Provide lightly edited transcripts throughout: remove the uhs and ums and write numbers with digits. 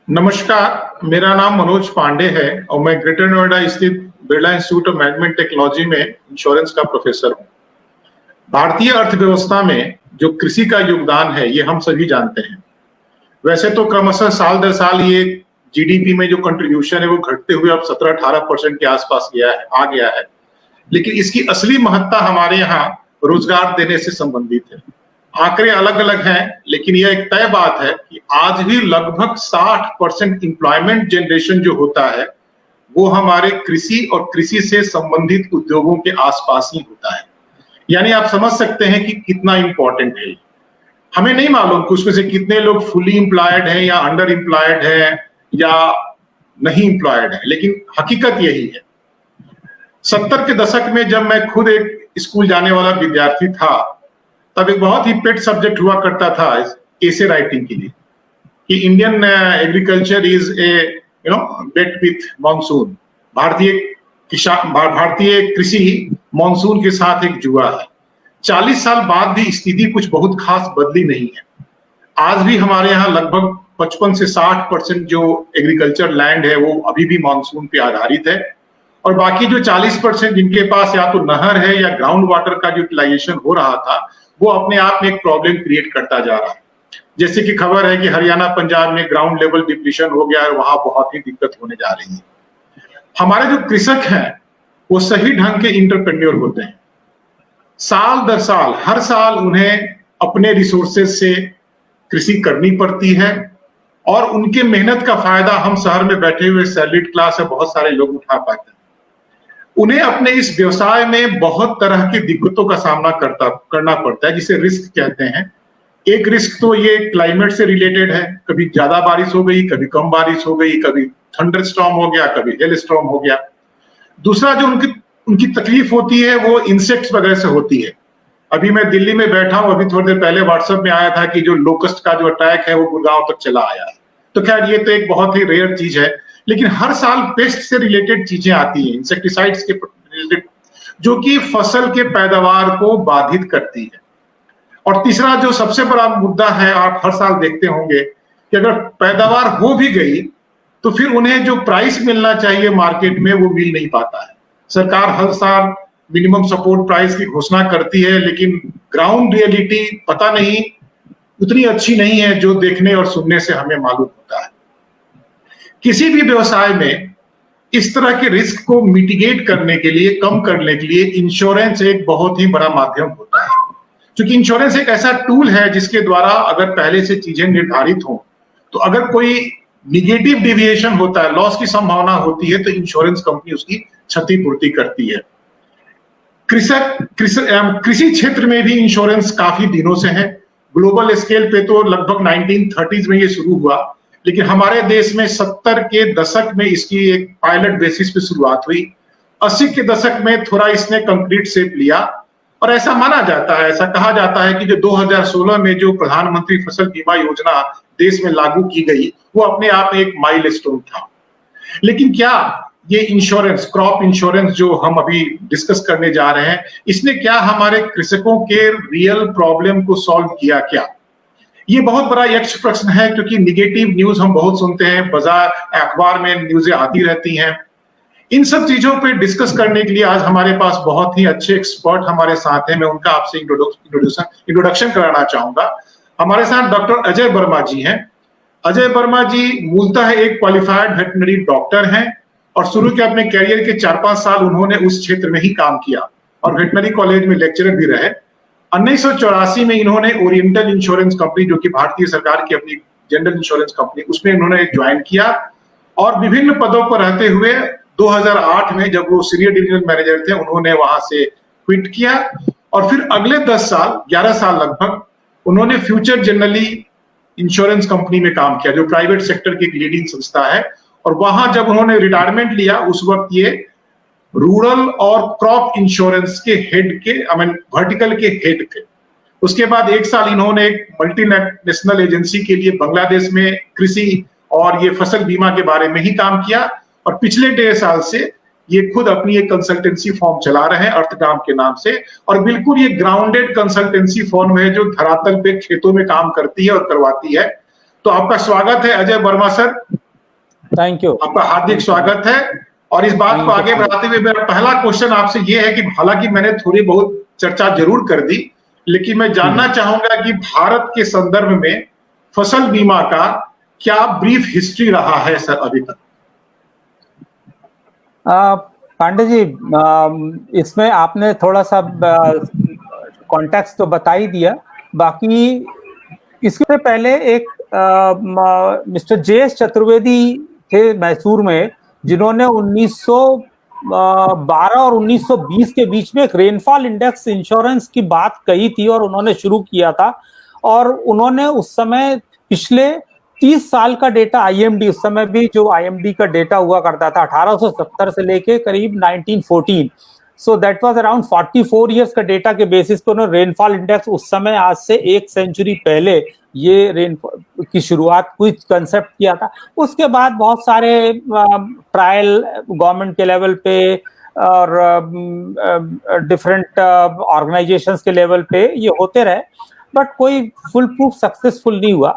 नमस्कार, मेरा नाम मनोज पांडे है और मैं ग्रेटर नोएडा स्थित Birla institute of management technology में इंश्योरेंस का प्रोफेसर हूँ। भारतीय अर्थव्यवस्था में जो कृषि का योगदान है, ये हम सभी जानते हैं। वैसे तो क्रमशः साल दर साल ये जीडीपी में जो कंट्रीब्यूशन है, वो घटते हुए अब 17-18% के आसपास आ गया है। लेकिन इसकी असली महत्ता हमारे यहाँ रोजगार देने से संबंधित है। आंकड़े अलग-अलग हैं, लेकिन यह एक तय बात है कि आज भी लगभग 60% एम्प्लॉयमेंट जनरेशन जो होता है, वो हमारे कृषि और कृषि से संबंधित उद्योगों के आसपास ही होता है। यानी आप समझ सकते हैं कि कितना इंपॉर्टेंट है। हमें नहीं मालूम कि उसमें से कितने लोग फुली एम्प्लॉयड हैं या अंडर एम्प्लॉयड हैं या नहीं एम्प्लॉयड हैं, लेकिन हकीकत यही है। 70 के दशक में जब मैं खुद एक स्कूल जाने वाला विद्यार्थी था, तब एक बहुत ही पेट सब्जेक्ट हुआ करता था एसे राइटिंग के लिए कि Indian agriculture is a bet with monsoon. भारतीय कृषि मानसून के साथ एक जुआ है। 40 साल बाद भी स्थिति कुछ बहुत खास बदली नहीं है। आज भी हमारे यहाँ लगभग 55 से 60% जो एग्रीकल्चर लैंड है, वो अभी भी मानसून पे आधारित है और बाकी जो 40% जिनके पास या तो नहर है या ग्राउंड वाटर का जो यूटिलाइजेशन हो रहा था, वो अपने आप में एक प्रॉब्लम क्रिएट करता जा रहा है। जैसे कि खबर है कि हरियाणा, पंजाब में ग्राउंड लेवल डिप्लीशन हो गया है, वहां बहुत ही दिक्कत होने जा रही है। हमारे जो कृषक हैं, वो सही ढंग के इंटरप्रेन्योर होते हैं। साल दर साल, हर साल उन्हें अपने रिसोर्सेज से कृषि करनी पड़ती है और उनके मेहनत का फायदा हम शहर में बैठे हुए सैलरीड क्लास है बहुत सारे लोग उठा पाते हैं। उन्हें अपने इस व्यवसाय में बहुत तरह की दिक्कतों का सामना करना पड़ता है, जिसे रिस्क कहते हैं। एक रिस्क तो ये क्लाइमेट से रिलेटेड है, कभी ज्यादा बारिश हो गई, कभी कम बारिश हो गई, कभी थंडर स्टॉर्म हो गया, कभी हेल स्टॉर्म हो गया। दूसरा जो उनकी तकलीफ होती है, वो इंसेक्ट्स वगैरह से होती है। अभी मैं दिल्ली में बैठा हूं, अभी थोड़ी देर पहले व्हाट्सएप में आया था कि जो लोकस्ट का जो अटैक है, वो गुड़गांव तक चला आया है। तो खैर ये तो एक बहुत ही रेयर चीज है, लेकिन हर साल पेस्ट से रिलेटेड चीजें आती हैं, इंसेक्टिसाइड्स के रिलेटेड, जो कि फसल के पैदावार को बाधित करती है। और तीसरा जो सबसे बड़ा मुद्दा है, आप हर साल देखते होंगे कि अगर पैदावार हो भी गई, तो फिर उन्हें जो प्राइस मिलना चाहिए मार्केट में, वो मिल नहीं पाता है। सरकार हर साल मिनिमम सपोर्ट प्राइस की घोषणा करती है, लेकिन ग्राउंड रियलिटी पता नहीं उतनी अच्छी नहीं है, जो देखने और सुनने से हमें मालूम होता है। किसी भी व्यवसाय में इस तरह के रिस्क को मिटिगेट करने के लिए, कम करने के लिए इंश्योरेंस एक बहुत ही बड़ा माध्यम होता है। क्योंकि इंश्योरेंस एक ऐसा टूल है जिसके द्वारा अगर पहले से चीजें निर्धारित हो, तो अगर कोई निगेटिव डेविएशन होता है, लॉस की संभावना होती है, तो इंश्योरेंस कंपनी उसकी क्षतिपूर्ति करती है। कृषि क्षेत्र में भी इंश्योरेंस काफी दिनों से है। ग्लोबल स्केल पे तो लगभग 1930s में ये शुरू हुआ, लेकिन हमारे देश में 70 के दशक में इसकी एक पायलट बेसिस पे शुरुआत हुई। 80 के दशक में थोड़ा इसने कंक्रीट शेप लिया और ऐसा माना जाता है, ऐसा कहा जाता है कि जो 2016 में जो प्रधानमंत्री फसल बीमा योजना देश में लागू की गई, वो अपने आप में एक माइलस्टोन था। लेकिन क्या ये इंश्योरेंस, क्रॉप इंश्योरेंस जो हम अभी डिस्कस करने जा रहे हैं, इसने क्या हमारे कृषकों के रियल प्रॉब्लम को सॉल्व किया क्या? ये बहुत बड़ा यक्ष प्रश्न है, क्योंकि निगेटिव न्यूज हम बहुत सुनते हैं, बाजार अखबार में न्यूज़ें आती रहती हैं। इन सब चीजों पे डिस्कस करने के लिए आज हमारे पास बहुत ही अच्छे एक्सपर्ट हमारे साथ हैं। मैं उनका आपसे इंट्रोडक्शन कराना चाहूंगा। हमारे साथ डॉक्टर अजय वर्मा जी हैं। अजय वर्मा जी मूलतः एक क्वालिफाइड वेटनरी डॉक्टर हैं और शुरू के अपने कैरियर के 4-5 साल उन्होंने उस क्षेत्र में ही काम किया और वेटनरी कॉलेज में लेक्चरर भी रहे। 1984 में इन्होंने ओरिएंटल इंश्योरेंस कंपनी, जो कि भारतीय सरकार की अपनी जनरल इंश्योरेंस कंपनी, उसमें इन्होंने ज्वाइन किया और विभिन्न पदों पर रहते हुए 2008 में जब वो सीनियर डिवीजनल मैनेजर थे, उन्होंने वहां से क्विट किया और फिर अगले 10 साल, 11 साल लगभग, उन्होंने फ्यूचर जनरली इंश्योरेंस कंपनी में काम किया, जो प्राइवेट सेक्टर की लीडिंग संस्था है। और वहां जब उन्होंने रिटायरमेंट लिया, उस वक्त ये रूरल और क्रॉप इंश्योरेंस के हेड के, वर्टिकल के हेड थे। उसके बाद 1 साल इन्होंने एक मल्टीनेशनल एजेंसी के लिए बांग्लादेश में कृषि और ये फसल बीमा के बारे में ही काम किया और पिछले 1.5 साल से ये खुद अपनी एक कंसल्टेंसी फॉर्म चला रहे हैं अर्थगाम के नाम से। और बिल्कुल ये ग्राउंडेड कंसल्टेंसी फॉर्म है, जो धरातल पे खेतों में काम करती है और करवाती है। तो आपका स्वागत है Ajay Verma sir. Thank you, आपका हार्दिक स्वागत है। और इस बात को आगे बढ़ाते हुए मेरा पहला क्वेश्चन आपसे ये है कि हालांकि मैंने थोड़ी बहुत चर्चा जरूर कर दी, लेकिन मैं जानना चाहूंगा कि भारत के संदर्भ में फसल बीमा का क्या ब्रीफ हिस्ट्री रहा है सर अभी तक? पांडे जी, इसमें आपने थोड़ा सा कॉन्टेक्स्ट तो बता ही दिया। बाकी इससे पहले एक मिस्टर जे.एस. चतुर्वेदी थे मैसूर में, जिन्होंने 1912 और 1920 के बीच में एक रेनफॉल इंडेक्स इंश्योरेंस की बात कही थी और उन्होंने शुरू किया था। और उन्होंने उस समय पिछले 30 साल का डेटा आईएमडी, उस समय भी जो आईएमडी का डेटा हुआ करता था 1870 से लेके करीब 1914, so that was around 44 years का डेटा के बेसिस पे उन्होंने रेनफॉल इंडेक्स उस समय आज से 1 सेंचुरी पहले ये रेनफॉल की शुरुआत हुई, कंसेप्ट किया था। उसके बाद बहुत सारे ट्रायल गवर्नमेंट के लेवल पे और डिफरेंट ऑर्गेनाइजेशंस के लेवल पे ये होते रहे, बट कोई फुल प्रूफ सक्सेसफुल नहीं हुआ।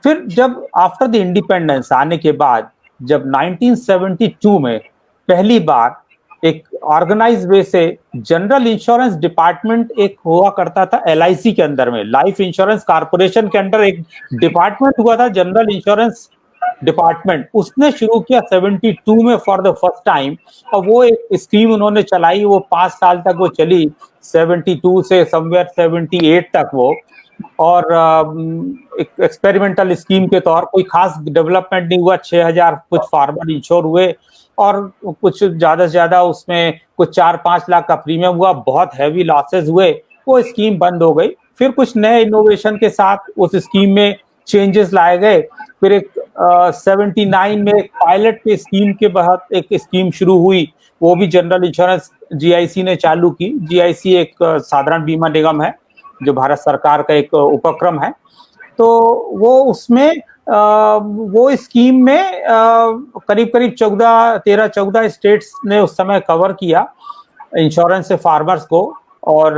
फिर जब आफ्टर द इंडिपेंडेंस आने के बाद, जब 1972 में पहली बार एक ऑर्गेनाइज वे से जनरल इंश्योरेंस डिपार्टमेंट एक हुआ करता था एलआईसी के अंदर में, लाइफ इंश्योरेंस कॉर्पोरेशन के अंदर एक डिपार्टमेंट हुआ था जनरल इंश्योरेंस डिपार्टमेंट, उसने शुरू किया 72 में फॉर द फर्स्ट टाइम। और वो एक स्कीम उन्होंने चलाई, वो 5 साल तक वो चली, 72 से समवेयर 78 तक वो। और एक एक्सपेरिमेंटल स्कीम के तौर कोई खास डेवलपमेंट नहीं हुआ, 6000 कुछ फार्मर इंश्योर हुए और कुछ ज्यादा से ज्यादा उसमें कुछ 4-5 लाख का प्रीमियम हुआ, बहुत हैवी लॉसेस हुए, वो स्कीम बंद हो गई। फिर कुछ नए इनोवेशन के साथ उस स्कीम में चेंजेस लाए गए। फिर एक 79 में एक पायलट के स्कीम के बाद एक स्कीम शुरू हुई, वो भी जनरल इंश्योरेंस जीआईसी ने चालू की। जीआईसी एक साधारण बीमा निगम है जो भारत सरकार का एक उपक्रम है। तो वो उसमें वो स्कीम में करीब करीब 13-14 स्टेट्स ने उस समय कवर किया इंश्योरेंस से फार्मर्स को, और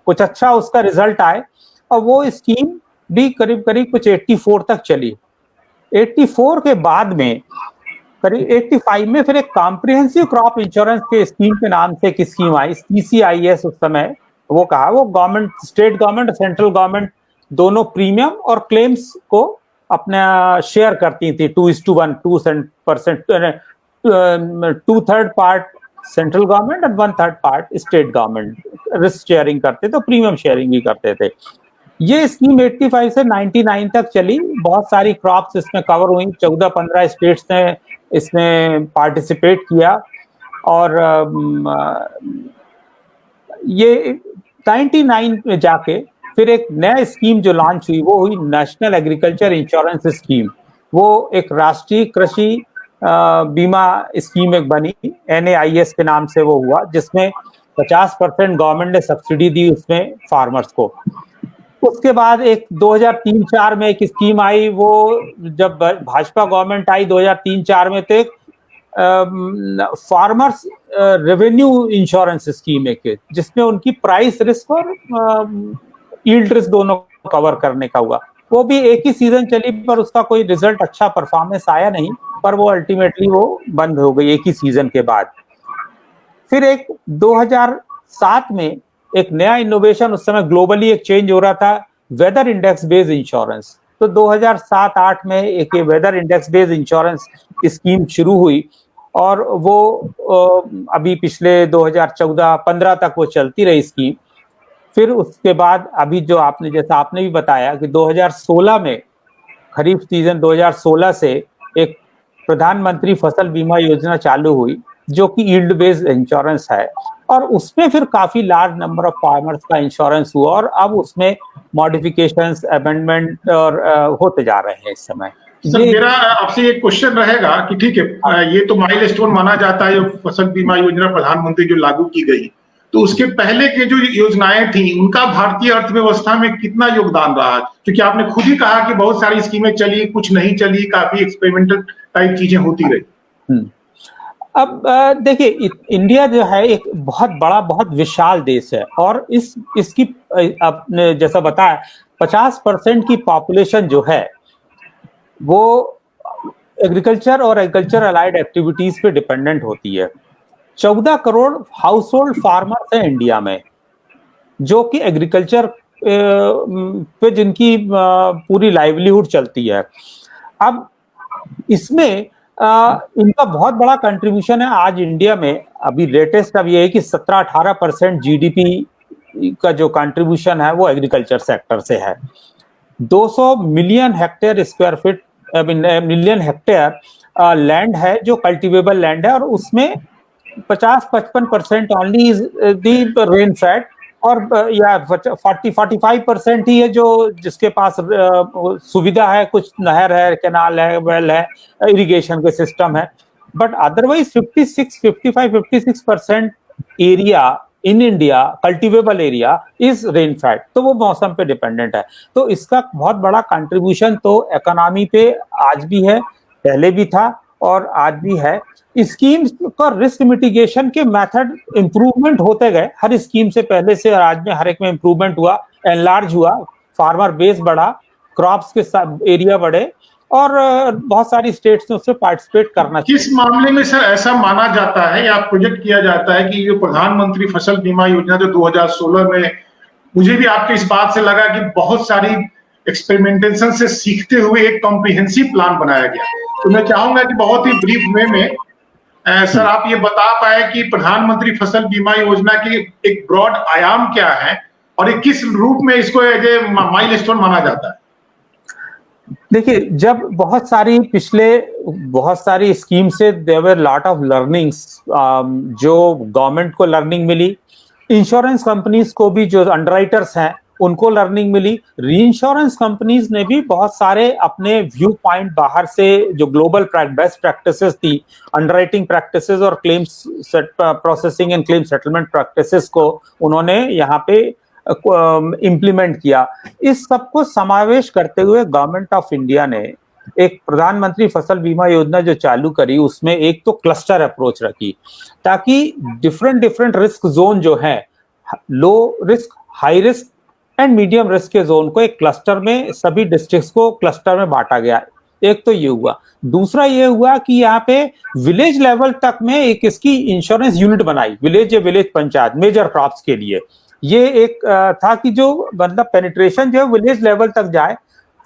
कुछ अच्छा उसका रिजल्ट आए। और वो स्कीम भी करीब करीब कुछ 84 तक चली। 84 के बाद में करीब 85 में फिर एक कॉम्प्रिहेंसिव क्रॉप इंश्योरेंस के स्कीम के नाम से एक स्कीम आई, CCIS उस समय वो कहा। वो government, state government, central government दोनों प्रीमियम और क्लेम्स को अपना शेयर करती थी 2:1, 2%, 2/3 पार्ट सेंट्रल गवर्नमेंट और 1/3 part state government risk sharing करते थे, प्रीमियम शेयरिंग भी करते थे। ये स्कीम 85 से 99 तक चली, बहुत सारी क्रॉप्स इसमें कवर हुई, 14-15 स्टेट्स ने इसमें पार्टिसिपेट किया। और ये 99 में जाके फिर एक नया स्कीम जो लॉन्च हुई वो हुई नेशनल एग्रीकल्चर इंश्योरेंस स्कीम। वो एक राष्ट्रीय कृषि बीमा स्कीम एक बनी, NAIS के नाम से वो हुआ, जिसमें 50% गवर्नमेंट ने सब्सिडी दी उसमें फार्मर्स को। उसके बाद एक 2003-04 में एक स्कीम आई, वो जब भाजपा गवर्नमेंट आई 2003-04 में, तो एक फार्मर्स रेवेन्यू इंश्योरेंस स्कीम एक, जिसमें उनकी प्राइस रिस्क और यील्ड रिस्क दोनों कवर करने का हुआ। वो भी एक ही सीजन चली, पर उसका कोई रिजल्ट अच्छा परफॉर्मेंस आया नहीं, पर वो अल्टीमेटली वो बंद हो गई एक ही सीजन के बाद। फिर एक 2007 में एक नया इनोवेशन, उस समय ग्लोबली एक चेंज हो रहा था, वेदर इंडेक्स बेस्ड इंश्योरेंस। तो 2007-08 में एक weather index based insurance scheme शुरू हुई, और वो अभी पिछले 2014-15 तक वो चलती रही स्कीम। फिर उसके बाद अभी जो आपने, जैसा आपने भी बताया कि 2016 में खरीफ सीजन 2016 से एक प्रधानमंत्री फसल बीमा योजना चालू हुई, जो कि यील्ड बेस्ड इंश्योरेंस है, और उसमें फिर काफी लार्ज नंबर ऑफ फार्मर्स का इंश्योरेंस हुआ, और अब उसमें मॉडिफिकेशंस, अमेंडमेंट और होते जा रहे हैं इस समय। सर मेरा आपसे एक क्वेश्चन रहेगा कि ठीक है, ये तो माइलस्टोन माना जाता है फसल बीमा योजना प्रधानमंत्री जो लागू की गई, तो उसके पहले के जो योजनाएं थी उनका भारतीय अर्थव्यवस्था में कितना योगदान रहा? क्योंकि आपने खुद ही कहा कि बहुत सारी स्कीमें चली, कुछ नहीं चली, काफी एक्सपेरिमेंटल टाइप चीजें होती रही। अब देखिए, इंडिया जो है एक बहुत बड़ा, बहुत विशाल देश है, और इसकी आपने जैसा बताया 50% की पॉपुलेशन जो है वो एग्रीकल्चर और एग्रीकल्चर अलाइड एक्टिविटीज पे डिपेंडेंट होती है। 14 करोड़ हाउस होल्ड फार्मर्स हैं इंडिया में, जो कि एग्रीकल्चर पे जिनकी पूरी लाइवलीहुड चलती है। अब इसमें इनका बहुत बड़ा कंट्रीब्यूशन है। आज इंडिया में अभी लेटेस्ट अब ये है कि 17-18% जीडीपी का जो कंट्रीब्यूशन है वो एग्रीकल्चर सेक्टर से है। 200 million hectare square feet million hectare land है जो कल्टीवेबल लैंड है, और उसमें 50-55% only is the rain fade, और या 40-45% ही है जो जिसके पास सुविधा है, कुछ नहर है, कैनाल है, वेल है, इरिगेशन के सिस्टम है। But otherwise 56% area in India cultivable area is rain fade, तो वो मौसम पे डिपेंडेंट है। तो इसका बहुत बड़ा कंट्रीब्यूशन तो इकोनॉमी पे आज भी है, पहले भी था और आज भी है। स्कीम्स का रिस्क मिटिगेशन के मेथड इंप्रूवमेंट होते गए, हर स्कीम से पहले से और आज में हर एक में इंप्रूवमेंट हुआ, एनलार्ज हुआ, फार्मर बेस बढ़ा, क्रॉप्स के एरिया बढ़े, और बहुत सारी स्टेट्स ने उससे पार्टिसिपेट करना चाहिए। किस मामले में सर ऐसा माना जाता है या प्रोजेक्ट किया जाता है कि ये प्रधानमंत्री फसल बीमा योजना जो 2016 में, मुझे भी आपके इस बात से लगा कि बहुत सारी एक्सपेरिमेंटेशन से सीखते हुए एक कॉम्प्रिहेंसिव प्लान बनाया गया। तो मैं चाहूंगा कि बहुत ही ब्रीफ वे में सर आप ये बता पाए कि प्रधानमंत्री फसल बीमा योजना के एक ब्रॉड आयाम क्या है और ये किस रूप में इसको एज ए माइलस्टोन माना जाता है। देखिए, जब बहुत सारी स्कीम से there were lot of learnings, जो गवर्नमेंट को लर्निंग मिली, इंश्योरेंस कंपनीज को भी, जो अंडरराइटर्स हैं उनको लर्निंग मिली, री इंश्योरेंस कंपनीज ने भी बहुत सारे अपने व्यू पॉइंट बाहर से, जो ग्लोबल बेस्ट प्रैक्टिसेस थी, अंडरराइटिंग प्रैक्टिसेस और claims processing and claim settlement practices को उन्होंने यहाँ पे इम्प्लीमेंट किया। इस सबको समावेश करते हुए गवर्नमेंट ऑफ इंडिया ने एक प्रधानमंत्री फसल बीमा योजना जो चालू करी, उसमें एक तो क्लस्टर अप्रोच रखी, ताकि डिफरेंट रिस्क जोन जो है, low risk, high risk and medium risk के जोन को एक क्लस्टर में, सभी डिस्ट्रिक्ट्स को क्लस्टर में बांटा गया। एक तो ये हुआ। दूसरा ये हुआ कि यहाँ पे विलेज लेवल तक में एक इसकी इंश्योरेंस यूनिट बनाई, विलेज पंचायत मेजर क्रॉप्स के लिए। ये एक था कि जो मतलब पेनिट्रेशन जो है विलेज लेवल तक जाए,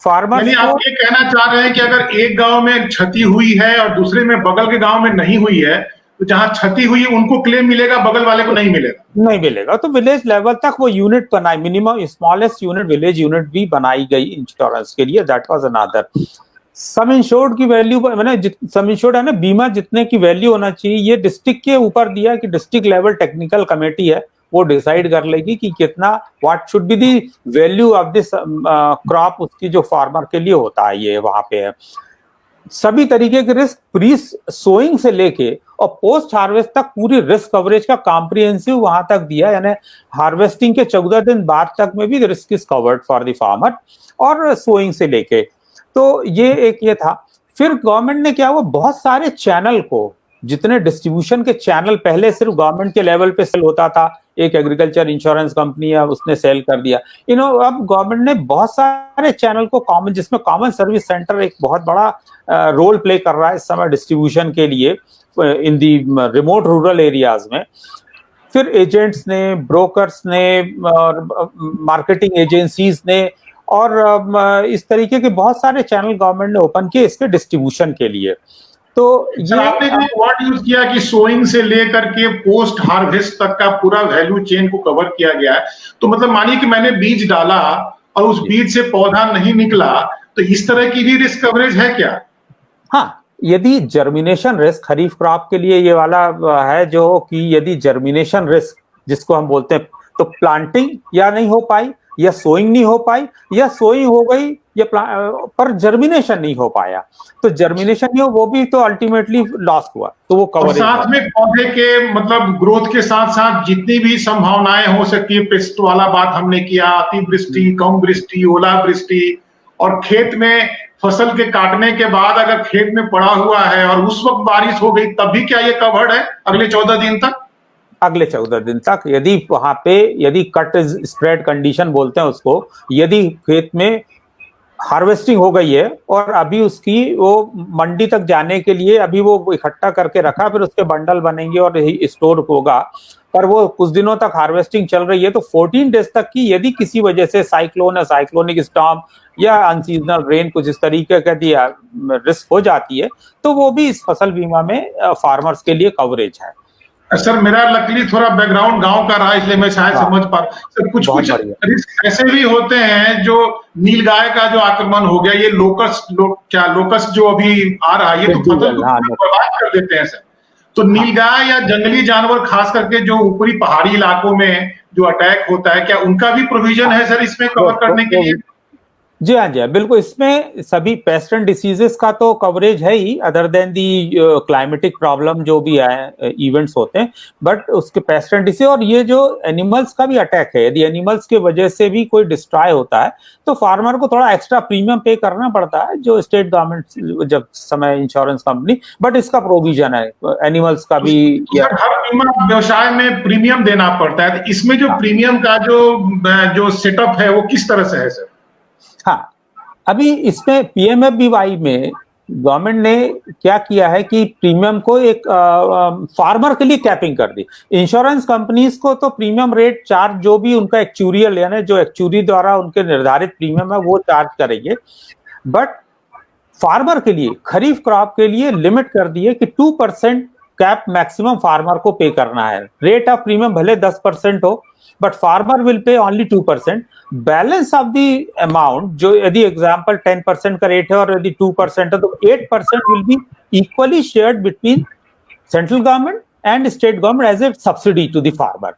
फार्मर्स को। आप ये कहना चाह रहे हैं कि अगर एक गांव में क्षति हुई है और दूसरे में बगल के गांव में नहीं हुई है, तो जहां क्षति हुई उनको क्लेम मिलेगा, बगल वाले को नहीं मिलेगा। तो विलेज लेवल तक वो यूनिट बनाई, minimum smallest unit, village unit भी बनाई गई इंश्योरेंस के लिए। That was another. Some insured की वैल्यू, मैंने सम इंश्योर्ड है ना, बीमा जितने की वैल्यू होना चाहिए, ये डिस्ट्रिक्ट के ऊपर दिया कि डिस्ट्रिक्ट लेवल टेक्निकल कमेटी है, वो डिसाइड कर लेगी कि कितना, what should be the value of this crop, उसकी जो फार्मर के लिए होता है, ये वहां पे है। सभी तरीके के रिस्क, प्री सोइंग से लेके और पोस्ट हार्वेस्ट तक पूरी रिस्क कवरेज का कॉम्प्रिहेंसिव वहां तक दिया, यानी हार्वेस्टिंग के 14 दिन बाद तक में भी risk is covered for the farmer, और सोइंग से लेके। तो ये एक ये था। फिर गवर्नमेंट ने क्या हुआ, बहुत सारे चैनल को, जितने डिस्ट्रीब्यूशन के चैनल पहले सिर्फ गवर्नमेंट के लेवल पे सेल होता था, एक एग्रीकल्चर इंश्योरेंस कंपनी है उसने सेल कर दिया, अब गवर्नमेंट ने बहुत सारे चैनल को कॉमन, जिसमें कॉमन सर्विस सेंटर एक बहुत बड़ा रोल प्ले कर रहा है इस समय डिस्ट्रीब्यूशन के लिए इन दी रिमोट रूरल एरियाज में। फिर एजेंट्स ने, ब्रोकर्स ने, मार्केटिंग एजेंसीज ने, और इस तरीके के बहुत सारे चैनल गवर्नमेंट ने ओपन किए इसके डिस्ट्रीब्यूशन के लिए। तो ये आपने जो वर्ड यूज किया कि सोइंग से लेकर के पोस्ट हार्वेस्ट तक का पूरा वैल्यू चेन को कवर किया गया है, तो मतलब मानिए कि मैंने बीज डाला और उस बीज से पौधा नहीं निकला, तो इस तरह की भी रिस्क कवरेज है क्या? हाँ, यदि जर्मिनेशन रिस्क, खरीफ क्रॉप के लिए ये वाला है, जो कि यदि जर्मिनेशन रिस्क जिसको हम बोलते हैं, तो प्लांटिंग या नहीं हो पाई, या सोइंग नहीं हो पाई, या सोइंग हो गई या पर जर्मिनेशन नहीं हो पाया, तो जर्मिनेशन नहीं हो, वो भी तो अल्टीमेटली लॉस हुआ, तो वो कवर। साथ में पौधे के मतलब ग्रोथ के साथ साथ जितनी भी संभावनाएं हो सकती है, पेस्ट वाला बात हमने किया, अतिवृष्टि, कम वृष्टि, ओलावृष्टि, और खेत में फसल के काटने के बाद अगर खेत में पड़ा हुआ है और उस वक्त बारिश हो गई, तब भी क्या ये कवर्ड है अगले 14 दिन तक? अगले 14 दिन तक, यदि वहां पे, यदि कट स्प्रेड कंडीशन बोलते हैं उसको, यदि खेत में हार्वेस्टिंग हो गई है और अभी उसकी वो मंडी तक जाने के लिए अभी वो इकट्ठा करके रखा, फिर उसके बंडल बनेंगे और स्टोर होगा। पर वो कुछ दिनों तक हार्वेस्टिंग चल रही है, तो 14 डेज तक की यदि किसी वजह से साइक्लोन या साइक्लोनिक स्टॉर्म या अनसीजनल रेन कुछ इस तरीके का दिया रिस्क हो जाती है, तो वो भी इस फसल बीमा में फार्मर्स के लिए कवरेज है। सर मेरा लकीली थोड़ा बैकग्राउंड गांव का रहा, इसलिए मैं शायद समझ पा रहा हूं। सर कुछ कुछ रिस्क ऐसे भी होते हैं, जो नीलगाय का जो आक्रमण हो गया, ये लोकस्ट जो अभी आ रहा है, ये तो फसल को बर्बाद कर देते हैं सर। तो नीलगाय या जंगली जानवर खास करके जो ऊपरी पहाड़ी इलाकों में जो अटैक होता है, क्या उनका भी प्रोविजन है सर इसमें कवर करने के लिए? जी हाँ, जी हाँ, बिल्कुल। इसमें सभी पेस्ट एंड डिसीजेस का तो कवरेज है ही, अदर देन दी क्लाइमेटिक प्रॉब्लम जो भी है इवेंट्स होते हैं, बट उसके पेस्ट एंड डिसीज और ये जो एनिमल्स का भी अटैक है, यदि एनिमल्स की वजह से भी कोई डिस्ट्रॉय होता है तो फार्मर को थोड़ा एक्स्ट्रा प्रीमियम पे करना पड़ता है, जो स्टेट गवर्नमेंट जब समय इंश्योरेंस कंपनी, बट इसका प्रोविजन है एनिमल्स का भी। हर बीमा व्यवसाय में प्रीमियम देना पड़ता है, तो इसमें जो प्रीमियम का जो सेटअप है वो किस तरह से है सर? हाँ, अभी इसमें पीएमएफबीवाई में गवर्नमेंट ने क्या किया है कि प्रीमियम को एक फार्मर के लिए कैपिंग कर दी। इंश्योरेंस कंपनीज को तो प्रीमियम रेट चार्ज जो भी उनका एक्चुरियल यानी जो एक्चुरी द्वारा उनके निर्धारित प्रीमियम है वो चार्ज करेंगे, बट फार्मर के लिए खरीफ क्रॉप के लिए लिमिट कर दी है कि 2% कैप मैक्सिमम फार्मर को पे करना है। रेट ऑफ प्रीमियम भले 10% हो, but farmer will pay only 2%। Balance of the amount, जो यदि एग्जांपल 10% का रेट है और यदि 2% है, तो 8% will be equally shared between central government and state government as a subsidy to the farmer.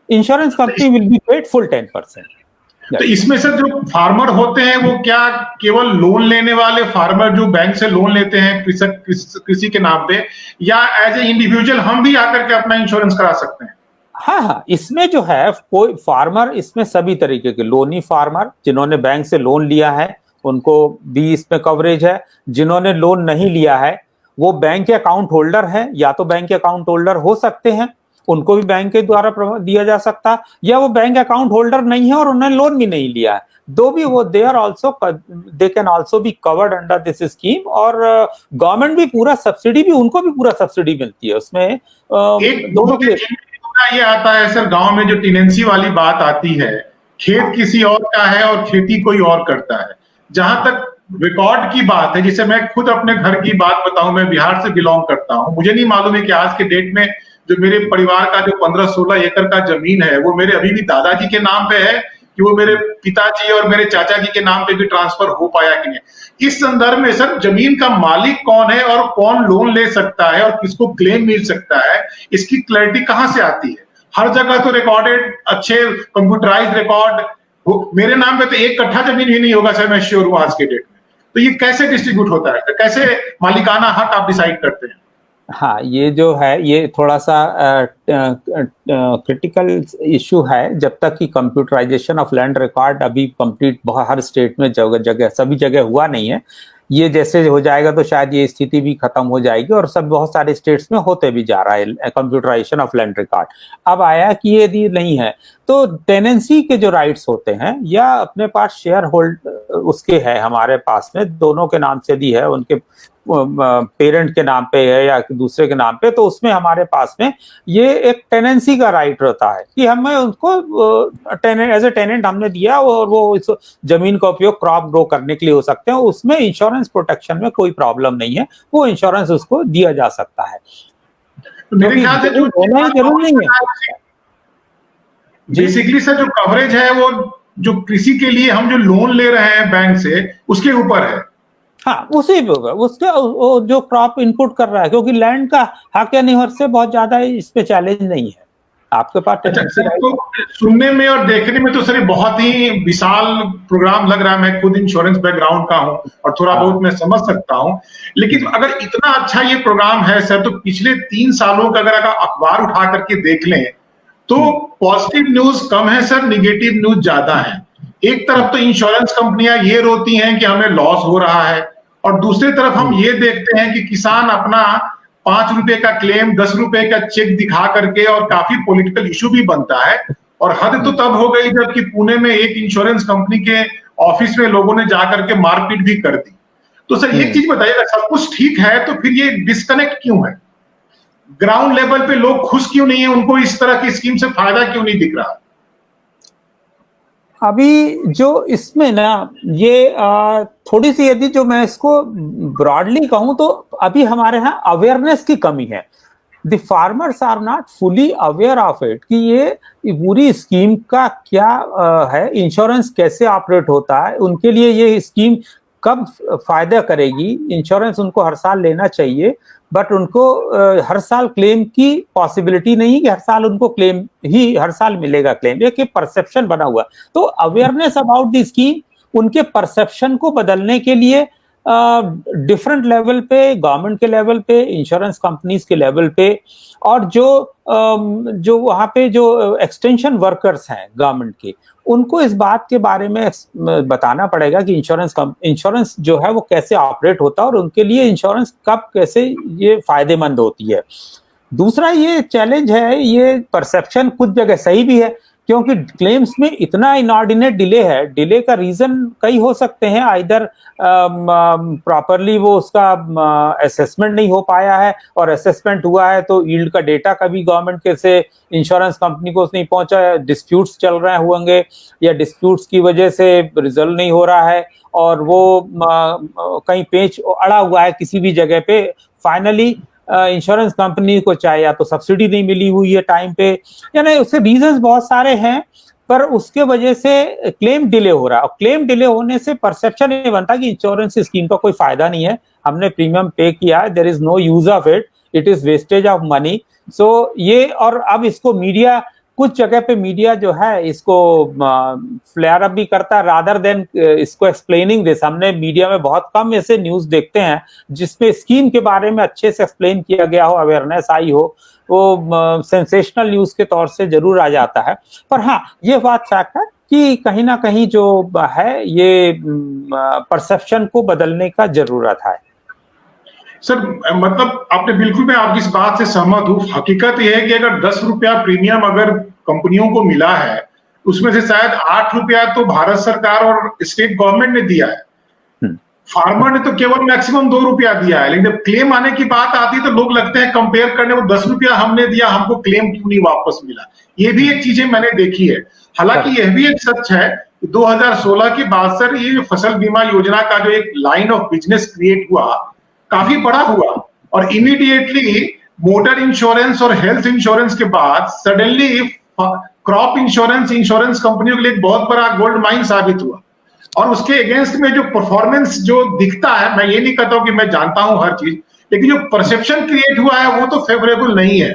Insurance company will be paid full 10%। तो इसमें सर जो फार्मर होते हैं वो क्या केवल लोन लेने वाले फार्मर जो बैंक से लोन लेते हैं कृषि के नाम पे, या एज ए इंडिविजुअल हम भी आकर के अपना इंश्योरेंस करा सकते हैं? हाँ, इसमें जो है कोई फार्मर, इसमें सभी तरीके के लोनी फार्मर जिन्होंने बैंक से लोन लिया है उनको भी इसमें कवरेज है। जिन्होंने लोन नहीं लिया है वो बैंक के अकाउंट होल्डर है, या तो बैंक के अकाउंट होल्डर हो सकते हैं, उनको भी बैंक के द्वारा दिया जा सकता, या वो बैंक अकाउंट होल्डर नहीं है और उन्होंने लोन भी नहीं लिया है, दो भी वो they can also be covered under this scheme. और गवर्नमेंट भी पूरा सब्सिडी भी, उनको भी पूरा सब्सिडी मिलती है उसमें। दोनों के ये आता है सर, गांव में जो टेनेंसी वाली बात आती है, खेत किसी और का है और खेती कोई और करता है। जहां तक रिकॉर्ड की बात है, जैसे मैं खुद अपने घर की बात बताऊं, मैं बिहार से बिलोंग करता हूं, मुझे नहीं मालूम है कि आज के डेट में जो मेरे परिवार का जो 15-16 एकड़ का जमीन है वो मेरे अभी भी दादाजी के नाम पे है कि वो मेरे पिताजी और मेरे चाचा जी के नाम पे भी ट्रांसफर हो पाया कि नहीं। इस संदर्भ में सर जमीन का मालिक कौन है और कौन लोन ले सकता है और किसको क्लेम मिल सकता है, इसकी क्लैरिटी कहां से आती है? हर जगह तो रिकॉर्डेड अच्छे कंप्यूटराइज रिकॉर्ड, मेरे नाम पे तो 1 कट्ठा जमीन ही नहीं होगा सर, मैं श्योर हूं आज के डेट में। तो ये कैसे डिस्ट्रीब्यूट होता है, तो कैसे मालिकाना हक आप डिसाइड करते हैं? हाँ, ये जो है ये थोड़ा सा क्रिटिकल इशू है। जब तक कि कंप्यूटराइजेशन ऑफ लैंड रिकॉर्ड अभी कंप्लीट हर स्टेट में जगह सभी जगह हुआ नहीं है, ये जैसे हो जाएगा तो शायद ये स्थिति भी खत्म हो जाएगी, और सब बहुत सारे स्टेट्स में होते भी जा रहा है कंप्यूटराइजेशन ऑफ लैंड रिकॉर्ड। अब आया कि यदि नहीं है तो टेनेंसी के जो राइट्स होते हैं या अपने पास शेयर होल्ड उसके है, हमारे पास में दोनों के नाम से दी है, उनके पेरेंट के नाम पे है या दूसरे के नाम पे, तो उसमें हमारे पास में ये एक टेनेंसी का राइट रहता है कि हमें उसको एज ए टेनेंट हमने दिया और वो इस जमीन का उपयोग क्रॉप ग्रो करने के लिए हो सकते हैं। उसमें इंश्योरेंस प्रोटेक्शन में कोई प्रॉब्लम नहीं है, वो इंश्योरेंस उसको दिया जा सकता है। मेरे ख्याल से जरूर नहीं है। बेसिकली सर जो कवरेज है वो जो कृषि के लिए हम जो लोन ले रहे हैं बैंक से उसके ऊपर है। हाँ, उसी पे होगा, उसके जो क्रॉप इनपुट कर रहा है, क्योंकि लैंड का हक या निहर से बहुत ज्यादा इस पे चैलेंज नहीं है आपके पास। अच्छा, तो सुनने में और देखने में तो सर बहुत ही विशाल प्रोग्राम लग रहा है। मैं खुद इंश्योरेंस बैकग्राउंड का हूं और थोड़ा बहुत मैं समझ सकता हूं, लेकिन अगर इतना अच्छा ये प्रोग्राम है सर, तो पिछले 3 सालों का अगर अखबार उठा करके देख लें तो पॉजिटिव न्यूज कम है सर, निगेटिव न्यूज ज्यादा है। एक तरफ तो इंश्योरेंस कंपनियां ये रोती हैं कि हमें लॉस हो रहा है, और दूसरी तरफ हम ये देखते हैं कि किसान अपना 5 रुपए का क्लेम 10 रुपए का चेक दिखा करके, और काफी पॉलिटिकल इशू भी बनता है। और हद तो तब हो गई जबकि पुणे में एक इंश्योरेंस कंपनी के ऑफिस में लोगों ने जाकर के मारपीट भी कर दी। तो सर एक चीज बताइएगा, सब कुछ ठीक है तो फिर ये डिस्कनेक्ट क्यों है? ग्राउंड लेवल पे लोग खुश क्यों नहीं है? उनको इस तरह की स्कीम से फायदा क्यों नहीं दिख रहा? अभी जो इसमें ना ये थोड़ी सी यदि जो मैं इसको ब्रॉडली कहूं तो अभी हमारे यहाँ अवेयरनेस की कमी है। The farmers are not fully aware of it कि ये पूरी स्कीम का क्या है, इंश्योरेंस कैसे ऑपरेट होता है, उनके लिए ये स्कीम कब फायदा करेगी। इंश्योरेंस उनको हर साल लेना चाहिए, बट उनको हर साल क्लेम की पॉसिबिलिटी नहीं कि हर साल उनको क्लेम ही हर साल मिलेगा क्लेम, एक परसेप्शन बना हुआ। तो अवेयरनेस अबाउट द स्कीम उनके परसेप्शन को बदलने के लिए डिफरेंट लेवल पे, गवर्नमेंट के लेवल पे, इंश्योरेंस कंपनीज के लेवल पे, और जो वहाँ पे जो एक्सटेंशन वर्कर्स हैं गवर्नमेंट के, उनको इस बात के बारे में बताना पड़ेगा कि इंश्योरेंस जो है वो कैसे ऑपरेट होता है और उनके लिए इंश्योरेंस कब कैसे ये फायदेमंद होती है। दूसरा ये चैलेंज है, ये परसेप्शन कुछ जगह सही भी है क्योंकि क्लेम्स में इतना इनऑर्डिनेट डिले है। डिले का रीजन कई हो सकते हैं, आइदर प्रॉपरली वो उसका असेसमेंट नहीं हो पाया है, और असेसमेंट हुआ है तो यील्ड का डेटा कभी गवर्नमेंट के से इंश्योरेंस कंपनी को नहीं पहुंचा, डिस्प्यूट्स चल रहे होंगे या डिस्प्यूट्स की वजह से रिजल्व नहीं हो रहा है और वो कहीं पेच अड़ा हुआ है किसी भी जगह पे। फाइनली इंश्योरेंस कंपनी को चाहे या तो सब्सिडी नहीं मिली हुई है टाइम पे, यानी उसके रीजंस बहुत सारे हैं, पर उसके वजह से क्लेम डिले हो रहा है। और क्लेम डिले होने से परसेप्शन ये बनता है कि इंश्योरेंस स्कीम का कोई फायदा नहीं है, हमने प्रीमियम पे किया, there is no use of it, it is wastage of money. So ये, और अब इसको मीडिया, कुछ जगह पे मीडिया जो है इसको फ्लेयर अप भी करता है रादर देन इसको एक्सप्लेनिंग दिस। हमने मीडिया में बहुत कम ऐसे न्यूज देखते हैं जिसपे स्कीम के बारे में अच्छे से एक्सप्लेन किया गया हो, अवेयरनेस आई हो। वो सेंसेशनल न्यूज के तौर से जरूर आ जाता है। पर हाँ, ये बात फैक्ट है कि कहीं ना कहीं जो है ये परसेप्शन को बदलने का जरूरत है। सर मतलब आपने बिल्कुल, मैं आपकी इस बात से सहमत हूँ। हकीकत यह है कि अगर 10 रुपया प्रीमियम अगर कंपनियों को मिला है, उसमें से शायद 8 रुपया तो भारत सरकार और स्टेट गवर्नमेंट ने दिया है, फार्मर ने तो केवल मैक्सिमम 2 रुपया दिया है। लेकिन जब क्लेम आने की बात आती है तो लोग लगते हैं कंपेयर करने, वो 10 रुपया हमने दिया, हमको क्लेम क्यों नहीं वापस मिला। ये भी एक चीजें मैंने देखी है। हालांकि यह भी एक सच है 2016 के बाद सर ये फसल बीमा योजना का जो एक लाइन ऑफ बिजनेस क्रिएट हुआ, काफी बड़ा हुआ, और इमीडिएटली मोटर इंश्योरेंस और हेल्थ इंश्योरेंस के बाद सडनली क्रॉप इंश्योरेंस कंपनियों के लिए एक बहुत बड़ा गोल्ड माइन साबित हुआ। और उसके अगेंस्ट में जो परफॉर्मेंस जो दिखता है, मैं ये नहीं कहता हूं कि मैं जानता हूं हर चीज, लेकिन जो परसेप्शन क्रिएट हुआ है वो तो फेवरेबल नहीं है।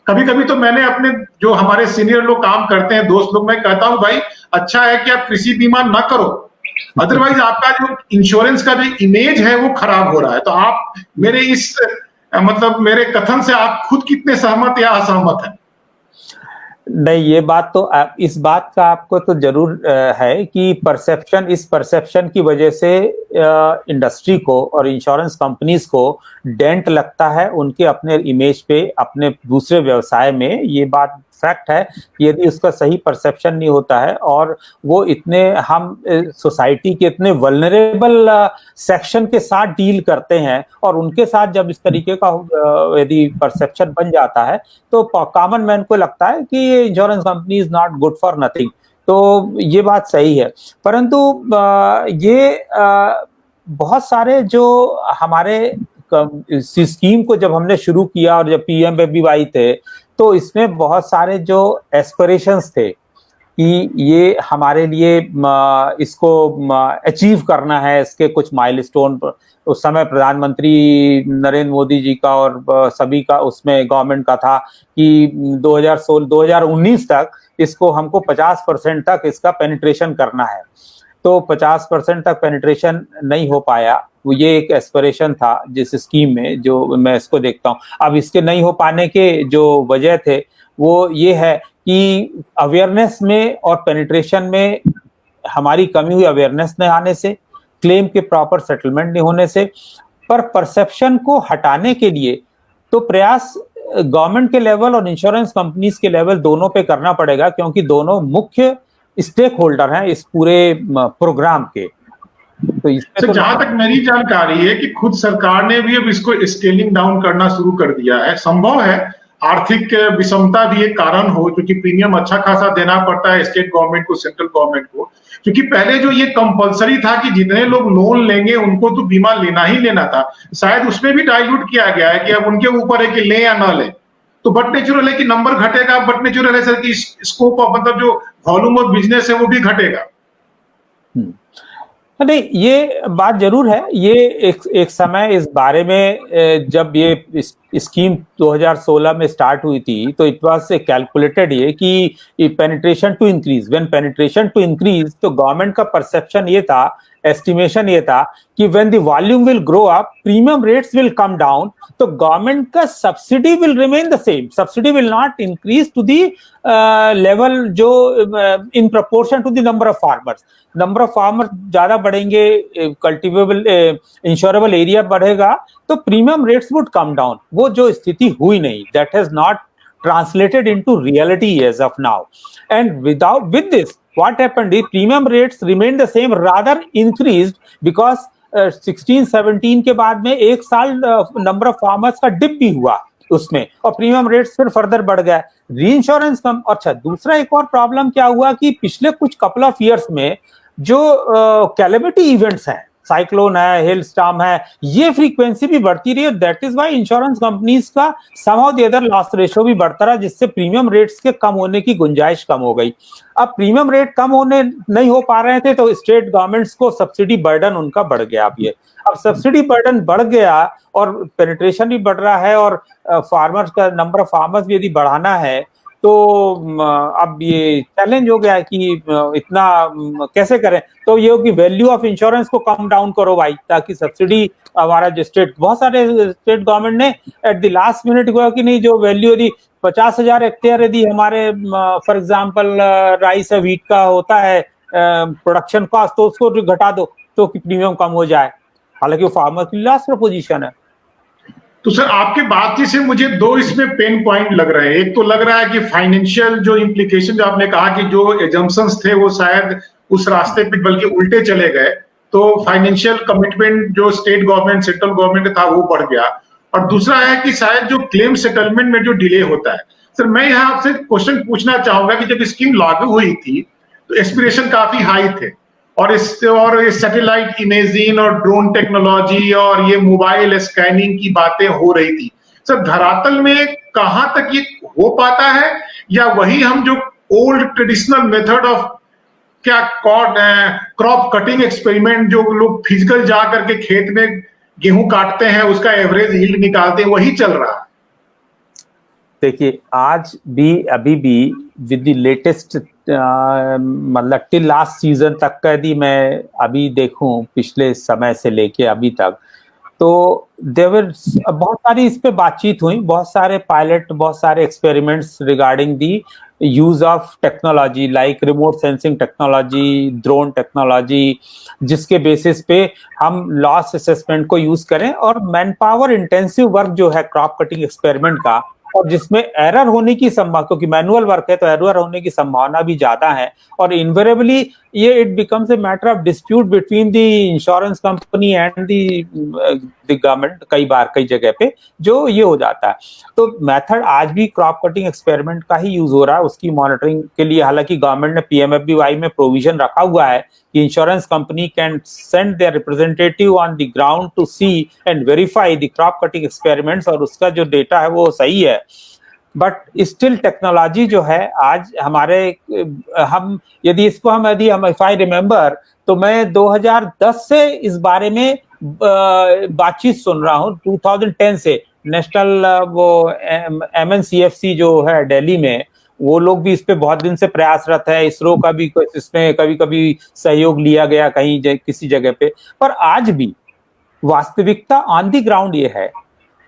कभी कभी तो मैंने अपने जो हमारे सीनियर लोग काम करते हैं, दोस्त लोग, मैं कहता हूं भाई अच्छा है कि आप कृषि बीमा ना करो, अदरवाइज आपका जो इंश्योरेंस का जो इमेज है वो खराब हो रहा है। तो आप मेरे इस मतलब मेरे कथन से आप खुद कितने सहमत या असहमत हैं? नहीं, ये बात तो इस बात का आपको तो जरूर है कि इस परसेप्शन की वजह से इंडस्ट्री को और इंश्योरेंस कंपनीज को डेंट लगता है उनके अपने इमेज पे, अपने दूसरे व्यवसाय में। ये बात फैक्ट है कि यदि उसका सही परसेप्शन नहीं होता है और वो इतने, हम सोसाइटी के इतने वल्नरेबल सेक्शन के साथ डील करते हैं और उनके साथ जब इस तरीके का यदि परसेप्शन बन जाता है तो कॉमन मैन को लगता है कि insurance company is not good for nothing. तो ये बात सही है, परंतु ये बहुत सारे जो हमारे स्कीम को जब हमने शुरू किया और जब PMFBY थे तो इसमें बहुत सारे जो एस्पिरेशंस थे कि ये हमारे लिए इसको अचीव करना है, इसके कुछ माइलस्टोन। उस समय प्रधानमंत्री नरेंद्र मोदी जी का और सभी का उसमें गवर्नमेंट का था कि 2019 तक इसको हमको 50% तक इसका पेनिट्रेशन करना है। तो 50% तक पेनिट्रेशन नहीं हो पाया। वो ये एक एस्पिरेशन था जिस स्कीम में, जो मैं इसको देखता हूँ। अब इसके नहीं हो पाने के जो वजह थे वो ये है कि अवेयरनेस में और पेनिट्रेशन में हमारी कमी हुई, अवेयरनेस न आने से, क्लेम के प्रॉपर सेटलमेंट नहीं होने से। पर परसेप्शन को हटाने के लिए तो प्रयास गवर्नमेंट के लेवल और इंश्योरेंस कंपनीज के लेवल दोनों पे करना पड़ेगा, क्योंकि दोनों मुख्य स्टेक होल्डर हैं इस पूरे प्रोग्राम के। तो इसमें तो जहां तक मेरी जानकारी है कि खुद सरकार ने भी अब इसको स्केलिंग डाउन करना शुरू कर दिया है। संभव है आर्थिक विषमता भी एक कारण हो, क्योंकि प्रीमियम अच्छा खासा देना पड़ता है स्टेट गवर्नमेंट को, सेंट्रल गवर्नमेंट को। क्योंकि पहले जो ये कंपलसरी था कि जितने लोग लोन लेंगे उनको तो बीमा लेना ही लेना था, शायद उसमें भी डाइल्यूट किया गया है कि अब उनके ऊपर है कि ले या ना ले। तो बट नेचुरल है कि नंबर घटेगा, बट नेचुरल है सर कि स्कोप ऑफ मतलब जो वॉल्यूम ऑफ बिजनेस है वो भी घटेगा। नहीं, ये बात जरूर है। ये एक समय इस बारे में जब ये स्कीम 2016 में स्टार्ट हुई थी तो इट वाज कैलकुलेटेड ये कि penetration to increase, when penetration to increase, तो गवर्नमेंट का परसेप्शन ये था, एस्टिमेशन ये था कि when the volume will grow up, premium rates will come down, तो गवर्नमेंट का subsidy will remain the same, subsidy will not increase to the level जो in proportion to the number of farmers. Number of farmers ज्यादा बढ़ेंगे, cultivable insurable area बढ़ेगा, तो premium rates would come down. वो जो स्थिति हुई नहीं, that has not translated into reality as of now, and with this what happened is premium rates remained the same, rather increased, because 16-17 के बाद में एक साल नंबर ऑफ फार्मर्स का डिप भी हुआ उसमें, और प्रीमियम रेट्स फिर फर्दर बढ़ गया, री इंश्योरेंस कम। अच्छा, दूसरा एक और प्रॉब्लम क्या हुआ कि पिछले कुछ कपल ऑफ ईयर्स में जो कैलेमिटी इवेंट्स हैं, साइक्लोन है, हेल स्टॉर्म है, ये फ्रीक्वेंसी भी बढ़ती रही है। That is why insurance companies का somehow the other loss ratio भी बढ़ता रहा, जिससे प्रीमियम रेट्स के कम होने की गुंजाइश कम हो गई। अब प्रीमियम रेट कम होने नहीं हो पा रहे थे तो स्टेट गवर्नमेंट्स को सब्सिडी बर्डन उनका बढ़ गया। अब सब्सिडी बर्डन बढ़ गया और पेनिट्रेशन भी बढ़ रहा है, और फार्मर्स का नंबर ऑफ फार्मर्स भी यदि बढ़ाना है तो अब ये चैलेंज हो गया है कि इतना कैसे करें। तो ये हो कि वैल्यू ऑफ इंश्योरेंस को कम डाउन करो भाई, ताकि सब्सिडी हमारा जो स्टेट, बहुत सारे स्टेट गवर्नमेंट ने एट द लास्ट मिनट हुआ कि नहीं, जो वैल्यू यदि 50,000 हेक्टेयर यदि हमारे फॉर एग्जांपल राइस या व्हीट का होता है प्रोडक्शन कॉस्ट, तो उसको घटा दो तो कि प्रीमियम कम हो जाए, हालांकि वो फार्मर की लास्ट प्रपोजिशन है। तो सर आपके बातचीत से मुझे दो इसमें पेन पॉइंट लग रहे हैं। एक तो लग रहा है कि फाइनेंशियल जो इम्प्लीकेशन, जो आपने कहा कि जो एजम्पशंस थे वो शायद उस रास्ते पे बल्कि उल्टे चले गए, तो फाइनेंशियल कमिटमेंट जो स्टेट गवर्नमेंट, सेंट्रल गवर्नमेंट था वो बढ़ गया। और दूसरा है कि शायद जो क्लेम सेटलमेंट में जो डिले होता है। सर मैं यहाँ आपसे क्वेश्चन पूछना चाहूंगा कि जब स्कीम लागू हुई थी तो एस्पिरेशन काफी हाई थे, और सैटेलाइट इमेजिंग और ड्रोन टेक्नोलॉजी और ये मोबाइल स्कैनिंग की बातें हो रही थी। सर धरातल में कहां तक ये हो पाता है, या वही हम जो ओल्ड ट्रेडिशनल मेथड ऑफ क्या क्रॉप कटिंग एक्सपेरिमेंट, जो लोग फिजिकल जा करके खेत में गेहूं काटते हैं उसका एवरेज यील्ड निकालते हैं, वही चल रहा है? देखिए, आज भी अभी भी विद द लेटेस्ट मतलब टिल लास्ट सीजन तक का यदि मैं अभी देखूं, पिछले समय से लेके अभी तक, तो देवर बहुत सारी इस पे बातचीत हुई, बहुत सारे पायलट, बहुत सारे experiments regarding the use of technology like remote sensing technology, drone technology, जिसके बेसिस पे हम लॉस असेसमेंट को यूज करें, और मैन पावर इंटेंसिव वर्क जो है क्रॉप कटिंग एक्सपेरिमेंट का, और जिसमें एरर होने की संभावना, क्योंकि मैनुअल वर्क है तो एरर होने की संभावना भी ज्यादा है, और इनवेरेबली ये it becomes a matter of dispute between the insurance company and the government, कई बार कई जगह पे जो ये हो जाता है। तो मेथड आज भी क्रॉप कटिंग एक्सपेरिमेंट का ही यूज हो रहा है, उसकी मॉनिटरिंग के लिए हालांकि गवर्नमेंट ने पीएमएफबीवाई में प्रोविजन रखा हुआ है कि insurance company can send their representative on the ground to see and verify the crop cutting experiments, और उसका जो डेटा है वो सही है। बट स्टिल टेक्नोलॉजी जो है आज हमारे, हम यदि इसको हम इफ आई रिमेम्बर, तो मैं 2010 से इस बारे में बातचीत सुन रहा हूँ, 2010 से नेशनल वो MNCFC जो है दिल्ली में, वो लोग भी इस पे बहुत दिन से प्रयासरत है। इसरो का भी इसमें कभी कभी सहयोग लिया गया कहीं किसी जगह पे, पर आज भी वास्तविकता ऑन द ग्राउंड ये है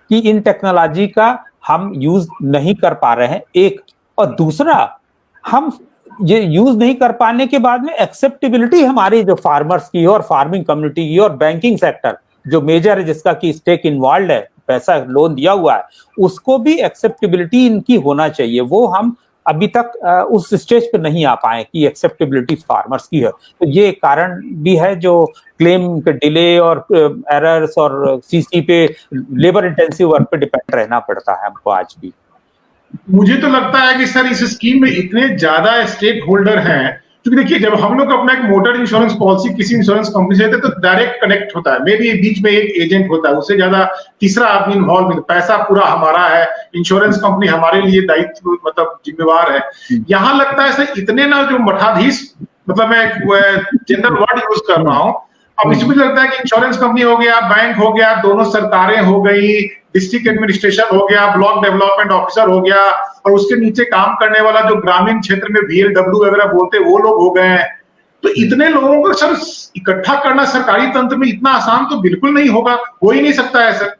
कि इन टेक्नोलॉजी का हम यूज नहीं कर पा रहे हैं, एक, और दूसरा हम ये यूज नहीं कर पाने के बाद में एक्सेप्टेबिलिटी हमारी जो फार्मर्स की और फार्मिंग कम्युनिटी की और बैंकिंग सेक्टर जो मेजर है, जिसका की स्टेक इन्वॉल्व है, पैसा लोन दिया हुआ है, उसको भी एक्सेप्टेबिलिटी इनकी होना चाहिए। वो हम अभी तक उस स्टेज पे नहीं आ पाए कि एक्सेप्टेबिलिटी फार्मर्स की है। तो ये कारण भी है जो क्लेम के डिले और एरर्स और सीसी पे लेबर इंटेंसिव वर्क पे डिपेंड रहना पड़ता है हमको आज भी। मुझे तो लगता है कि सर इस स्कीम में इतने ज्यादा स्टेक होल्डर हैं, क्योंकि देखिए जब हम लोग अपना एक मोटर इंश्योरेंस पॉलिसी किसी इंश्योरेंस कंपनी से लेते हैं तो डायरेक्ट कनेक्ट होता है, मे बी बीच में एक एजेंट होता है, उससे ज्यादा तीसरा आदमी इन्वॉल्व नहीं, पैसा पूरा हमारा है, इंश्योरेंस कंपनी हमारे लिए दायित्व मतलब जिम्मेवार है। यहाँ लगता है सर इतने ना जो मठाधीश, मतलब मैं जनरल वर्ड यूज कर रहा हूँ, अब इसमें लगता है कि इंश्योरेंस कंपनी हो गया, बैंक हो गया, दोनों सरकारें हो गई, डिस्ट्रिक्ट एडमिनिस्ट्रेशन हो गया, ब्लॉक डेवलपमेंट ऑफिसर हो गया, और उसके नीचे काम करने वाला जो ग्रामीण क्षेत्र में VLW वगैरह बोलते हैं वो लोग हो गए हैं। तो इतने लोगों को सर इकट्ठा करना सरकारी तंत्र में इतना आसान तो बिल्कुल नहीं होगा, हो ही नहीं सकता है सर।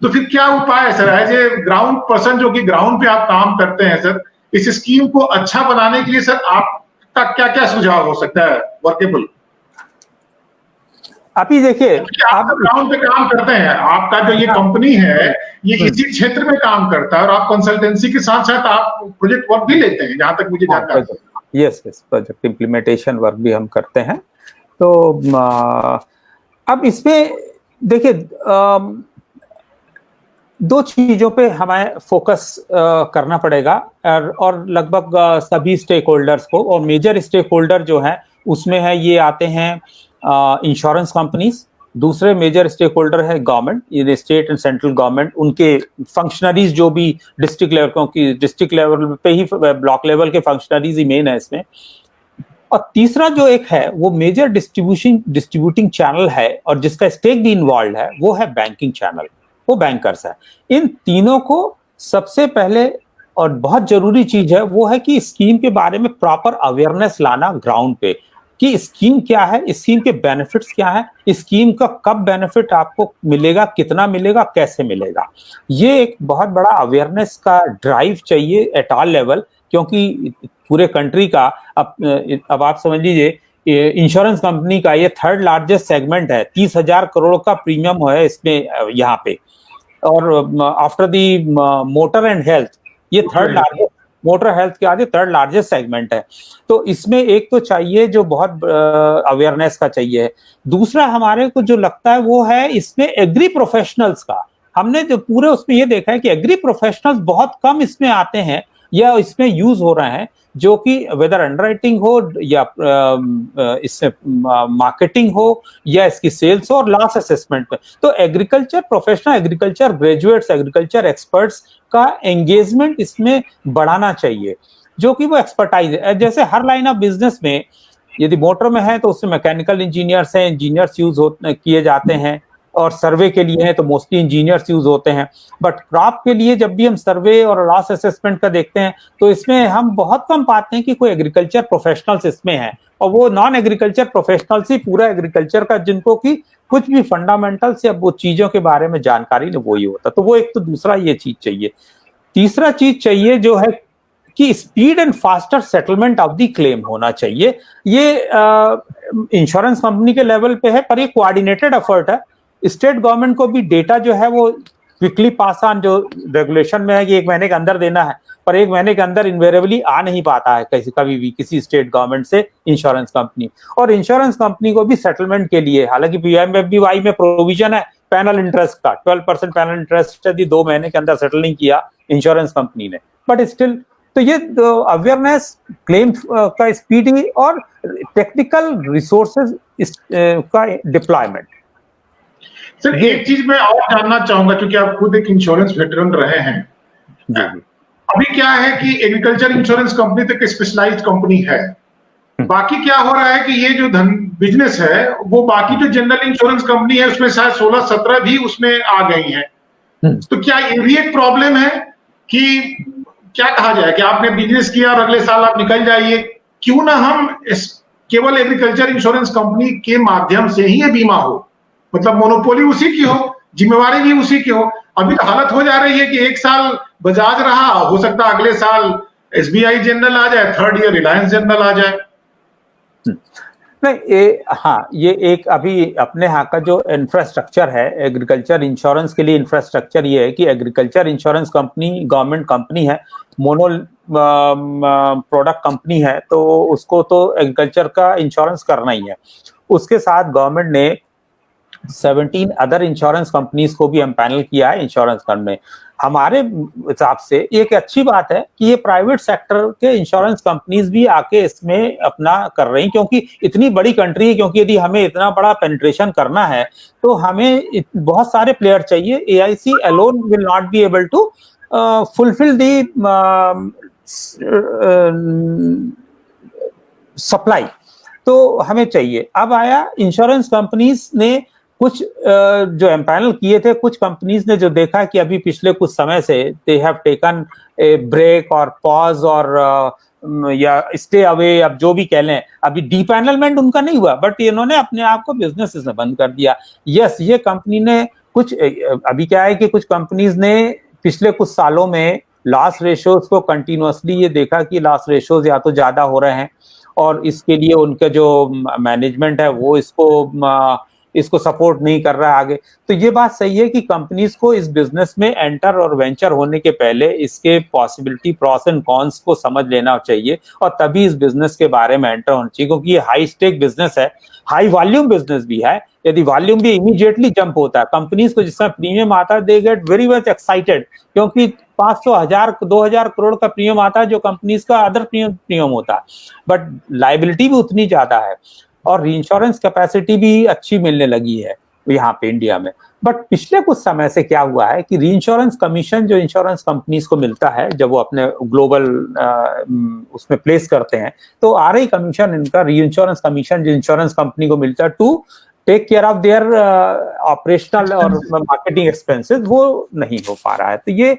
तो फिर क्या उपाय है sir, as a ground person जो कि ग्राउंड पे आप काम करते हैं सर, इस स्कीम को अच्छा बनाने के लिए सर आपका क्या क्या सुझाव हो सकता है वर्केबल? अभी देखिए आप ग्राउंड पे काम करते हैं, आपका जो ये कंपनी है ये इसी क्षेत्र में काम करता है और आप कंसल्टेंसी के साथ साथ आप प्रोजेक्ट वर्क भी लेते हैं जहां तक मुझे जानकारी है। यस प्रोजेक्ट इम्प्लीमेंटेशन वर्क भी हम करते हैं। तो अब इसमें देखिए दो चीजों पे हमें फोकस करना पड़ेगा और लगभग सभी स्टेक होल्डर्स को, और मेजर स्टेक होल्डर जो है उसमें है ये आते हैं इंश्योरेंस कंपनीज, दूसरे मेजर स्टेक होल्डर है गवर्नमेंट, ये स्टेट एंड सेंट्रल गवर्नमेंट, उनके फंक्शनरीज जो भी डिस्ट्रिक्ट लेवल, क्योंकि डिस्ट्रिक्ट लेवल पे ही ब्लॉक लेवल के फंक्शनरीज ही मेन है इसमें। और तीसरा जो एक है वो मेजर डिस्ट्रीब्यूटिंग चैनल है और जिसका स्टेक भी इन्वॉल्व है वो है बैंकिंग चैनल, वो बैंकर्स है। इन तीनों को सबसे पहले और बहुत जरूरी चीज है वो है कि स्कीम के बारे में प्रॉपर अवेयरनेस लाना ग्राउंड पे, कि स्कीम क्या है, स्कीम के बेनिफिट्स क्या है, स्कीम का कब बेनिफिट आपको मिलेगा, कितना मिलेगा, कैसे मिलेगा। ये एक बहुत बड़ा अवेयरनेस का ड्राइव चाहिए एट ऑल लेवल, क्योंकि पूरे कंट्री का अब आप समझ लीजिए इंश्योरेंस कंपनी का ये थर्ड लार्जेस्ट सेगमेंट है, 30,000 करोड़ का प्रीमियम है इसमें यहाँ पे, और after the motor and health ये थर्ड लार्जेस्ट, मोटर हेल्थ के आगे थर्ड लार्जेस्ट सेगमेंट है। तो इसमें एक तो चाहिए जो बहुत अवेयरनेस का चाहिए। दूसरा हमारे को जो लगता है वो है इसमें एग्री प्रोफेशनल्स का। हमने जो पूरे उसमें ये देखा है कि एग्री प्रोफेशनल्स बहुत कम इसमें आते हैं या इसमें यूज हो रहे हैं, जो कि वेदर अंडरराइटिंग हो या इससे मार्केटिंग हो या इसकी सेल्स हो और लॉस असेसमेंट पे। तो agriculture professional, agriculture graduates, agriculture experts का एंगेजमेंट इसमें बढ़ाना चाहिए, जो कि वो एक्सपर्टाइज है। जैसे हर लाइन ऑफ बिजनेस में यदि मोटर में है तो उसमें मैकेनिकल इंजीनियर्स हैं, इंजीनियर्स यूज किए जाते हैं, और सर्वे के लिए है तो मोस्टली इंजीनियर्स यूज होते हैं। बट क्रॉप के लिए जब भी हम सर्वे और लॉस असेसमेंट का देखते हैं तो इसमें हम बहुत कम पाते हैं कि कोई एग्रीकल्चर प्रोफेशनल्स इसमें है, और वो नॉन एग्रीकल्चर प्रोफेशनल्स ही पूरा एग्रीकल्चर का, जिनको कि कुछ भी फंडामेंटल्स या वो चीजों के बारे में जानकारी नहीं, वो ही होता। तो वो एक तो दूसरा ये चीज चाहिए। तीसरा चीज चाहिए जो है कि speed and faster settlement of the claim होना चाहिए। ये इंश्योरेंस कंपनी के लेवल पे है, पर ये कोऑर्डिनेटेड एफर्ट है। स्टेट गवर्नमेंट को भी डेटा जो है वो क्विकली पास ऑन, जो रेगुलेशन में है कि 1 महीने के अंदर देना है, पर 1 महीने के अंदर इनवेरेबली आ नहीं पाता है कभी भी किसी स्टेट गवर्नमेंट से इंश्योरेंस कंपनी। और इंश्योरेंस कंपनी को भी सेटलमेंट के लिए, हालांकि PMFBY में प्रोविजन है पैनल इंटरेस्ट का, 12% पैनल इंटरेस्ट यदि 2 महीने के अंदर सेटल नहीं किया इंश्योरेंस कंपनी ने, बट स्टिल। तो ये अवेयरनेस, क्लेम का स्पीडी और टेक्निकल रिसोर्सेज का डिप्लॉयमेंट। सर एक चीज मैं और जानना चाहूंगा, क्योंकि आप खुद एक इंश्योरेंस वेटरन रहे हैं। अभी क्या है कि एग्रीकल्चर इंश्योरेंस कंपनी तो एक स्पेशलाइज्ड कंपनी है, बाकी क्या हो रहा है कि ये जो बिजनेस है वो बाकी जो जनरल इंश्योरेंस कंपनी है उसमें शायद 16-17 भी उसमें आ गई हैं। तो क्या ये भी एक प्रॉब्लम है कि क्या कहा जाए कि आपने बिजनेस किया और अगले साल आप निकल जाइए, क्यों ना हम केवल एग्रीकल्चर इंश्योरेंस कंपनी के माध्यम से ही ये बीमा हो, मतलब मोनोपोली उसी की हो, जिम्मेवारी भी उसी की हो। अभी तो हालत हो जा रही है कि 1 साल बजाज रहा, हो सकता है अगले साल SBI जनरल आ जाए, 3rd ईयर रिलायंस जनरल आ जाए। नहीं, हाँ, ये एक अभी अपने यहाँ का जो इंफ्रास्ट्रक्चर है एग्रीकल्चर इंश्योरेंस के लिए, इंफ्रास्ट्रक्चर ये है कि agriculture insurance company government company है, प्रोडक्ट कंपनी है तो उसको तो एग्रीकल्चर का इंश्योरेंस करना ही है। उसके साथ गवर्नमेंट ने 17 अदर इंश्योरेंस कंपनीज को भी एम्पैनल किया है इंश्योरेंस करने। हमारे हिसाब से एक अच्छी बात है कि ये प्राइवेट सेक्टर के इंश्योरेंस कंपनीज भी आके इसमें अपना कर रही हैं, क्योंकि इतनी बड़ी कंट्री है, क्योंकि यदि हमें इतना बड़ा पेनिट्रेशन करना है तो हमें बहुत सारे प्लेयर चाहिए। AIC alone will not be able to fulfill the supply, तो हमें चाहिए। अब आया इंश्योरेंस कंपनीज ने कुछ जो एम्पैनल किए थे, कुछ कंपनीज ने जो देखा कि अभी पिछले कुछ समय से they have taken a break और पॉज और या स्टे अवे, अब जो भी कह लें, अभी डीपैनलमेंट उनका नहीं हुआ, बट इन्होंने अपने आप को बिजनेस में बंद कर दिया। यस, ये कंपनी ने कुछ, अभी क्या है कि कुछ कंपनीज ने पिछले कुछ सालों में लॉस रेशियोज को कंटिन्यूअसली ये देखा कि लॉस रेशियोज या तो ज्यादा हो रहे हैं और इसके लिए उनका जो मैनेजमेंट है वो इसको सपोर्ट नहीं कर रहा है आगे। तो ये बात सही है कि कंपनीज को इस बिजनेस में एंटर और वेंचर होने के पहले इसके पॉसिबिलिटी, प्रॉस एंड कॉन्स को समझ लेना चाहिए और तभी इस बिजनेस के बारे में एंटर होना चाहिए, क्योंकि ये हाई स्टेक बिजनेस है, हाई वॉल्यूम बिजनेस भी है। यदि वॉल्यूम भी इमीडिएटली जंप होता है, कंपनीज को जिसमें प्रीमियम आता है they get very much excited, क्योंकि 500, 1000, 2000 करोड़ का प्रीमियम आता है जो कंपनीज का अदर प्रीमियम होता है, बट लाइबिलिटी भी उतनी ज्यादा है और रीइंश्योरेंस कैपेसिटी भी अच्छी मिलने लगी है यहाँ पे इंडिया में। बट पिछले कुछ समय से क्या हुआ है कि रीइंश्योरेंस कमीशन जो इंश्योरेंस कंपनीज को मिलता है जब वो अपने ग्लोबल उसमें प्लेस करते हैं, तो आरआई कमीशन, इनका रीइंश्योरेंस कमीशन जो इंश्योरेंस कंपनी को मिलता है to take care of their operational और मार्केटिंग एक्सपेंसेस, वो नहीं हो पा रहा है। तो ये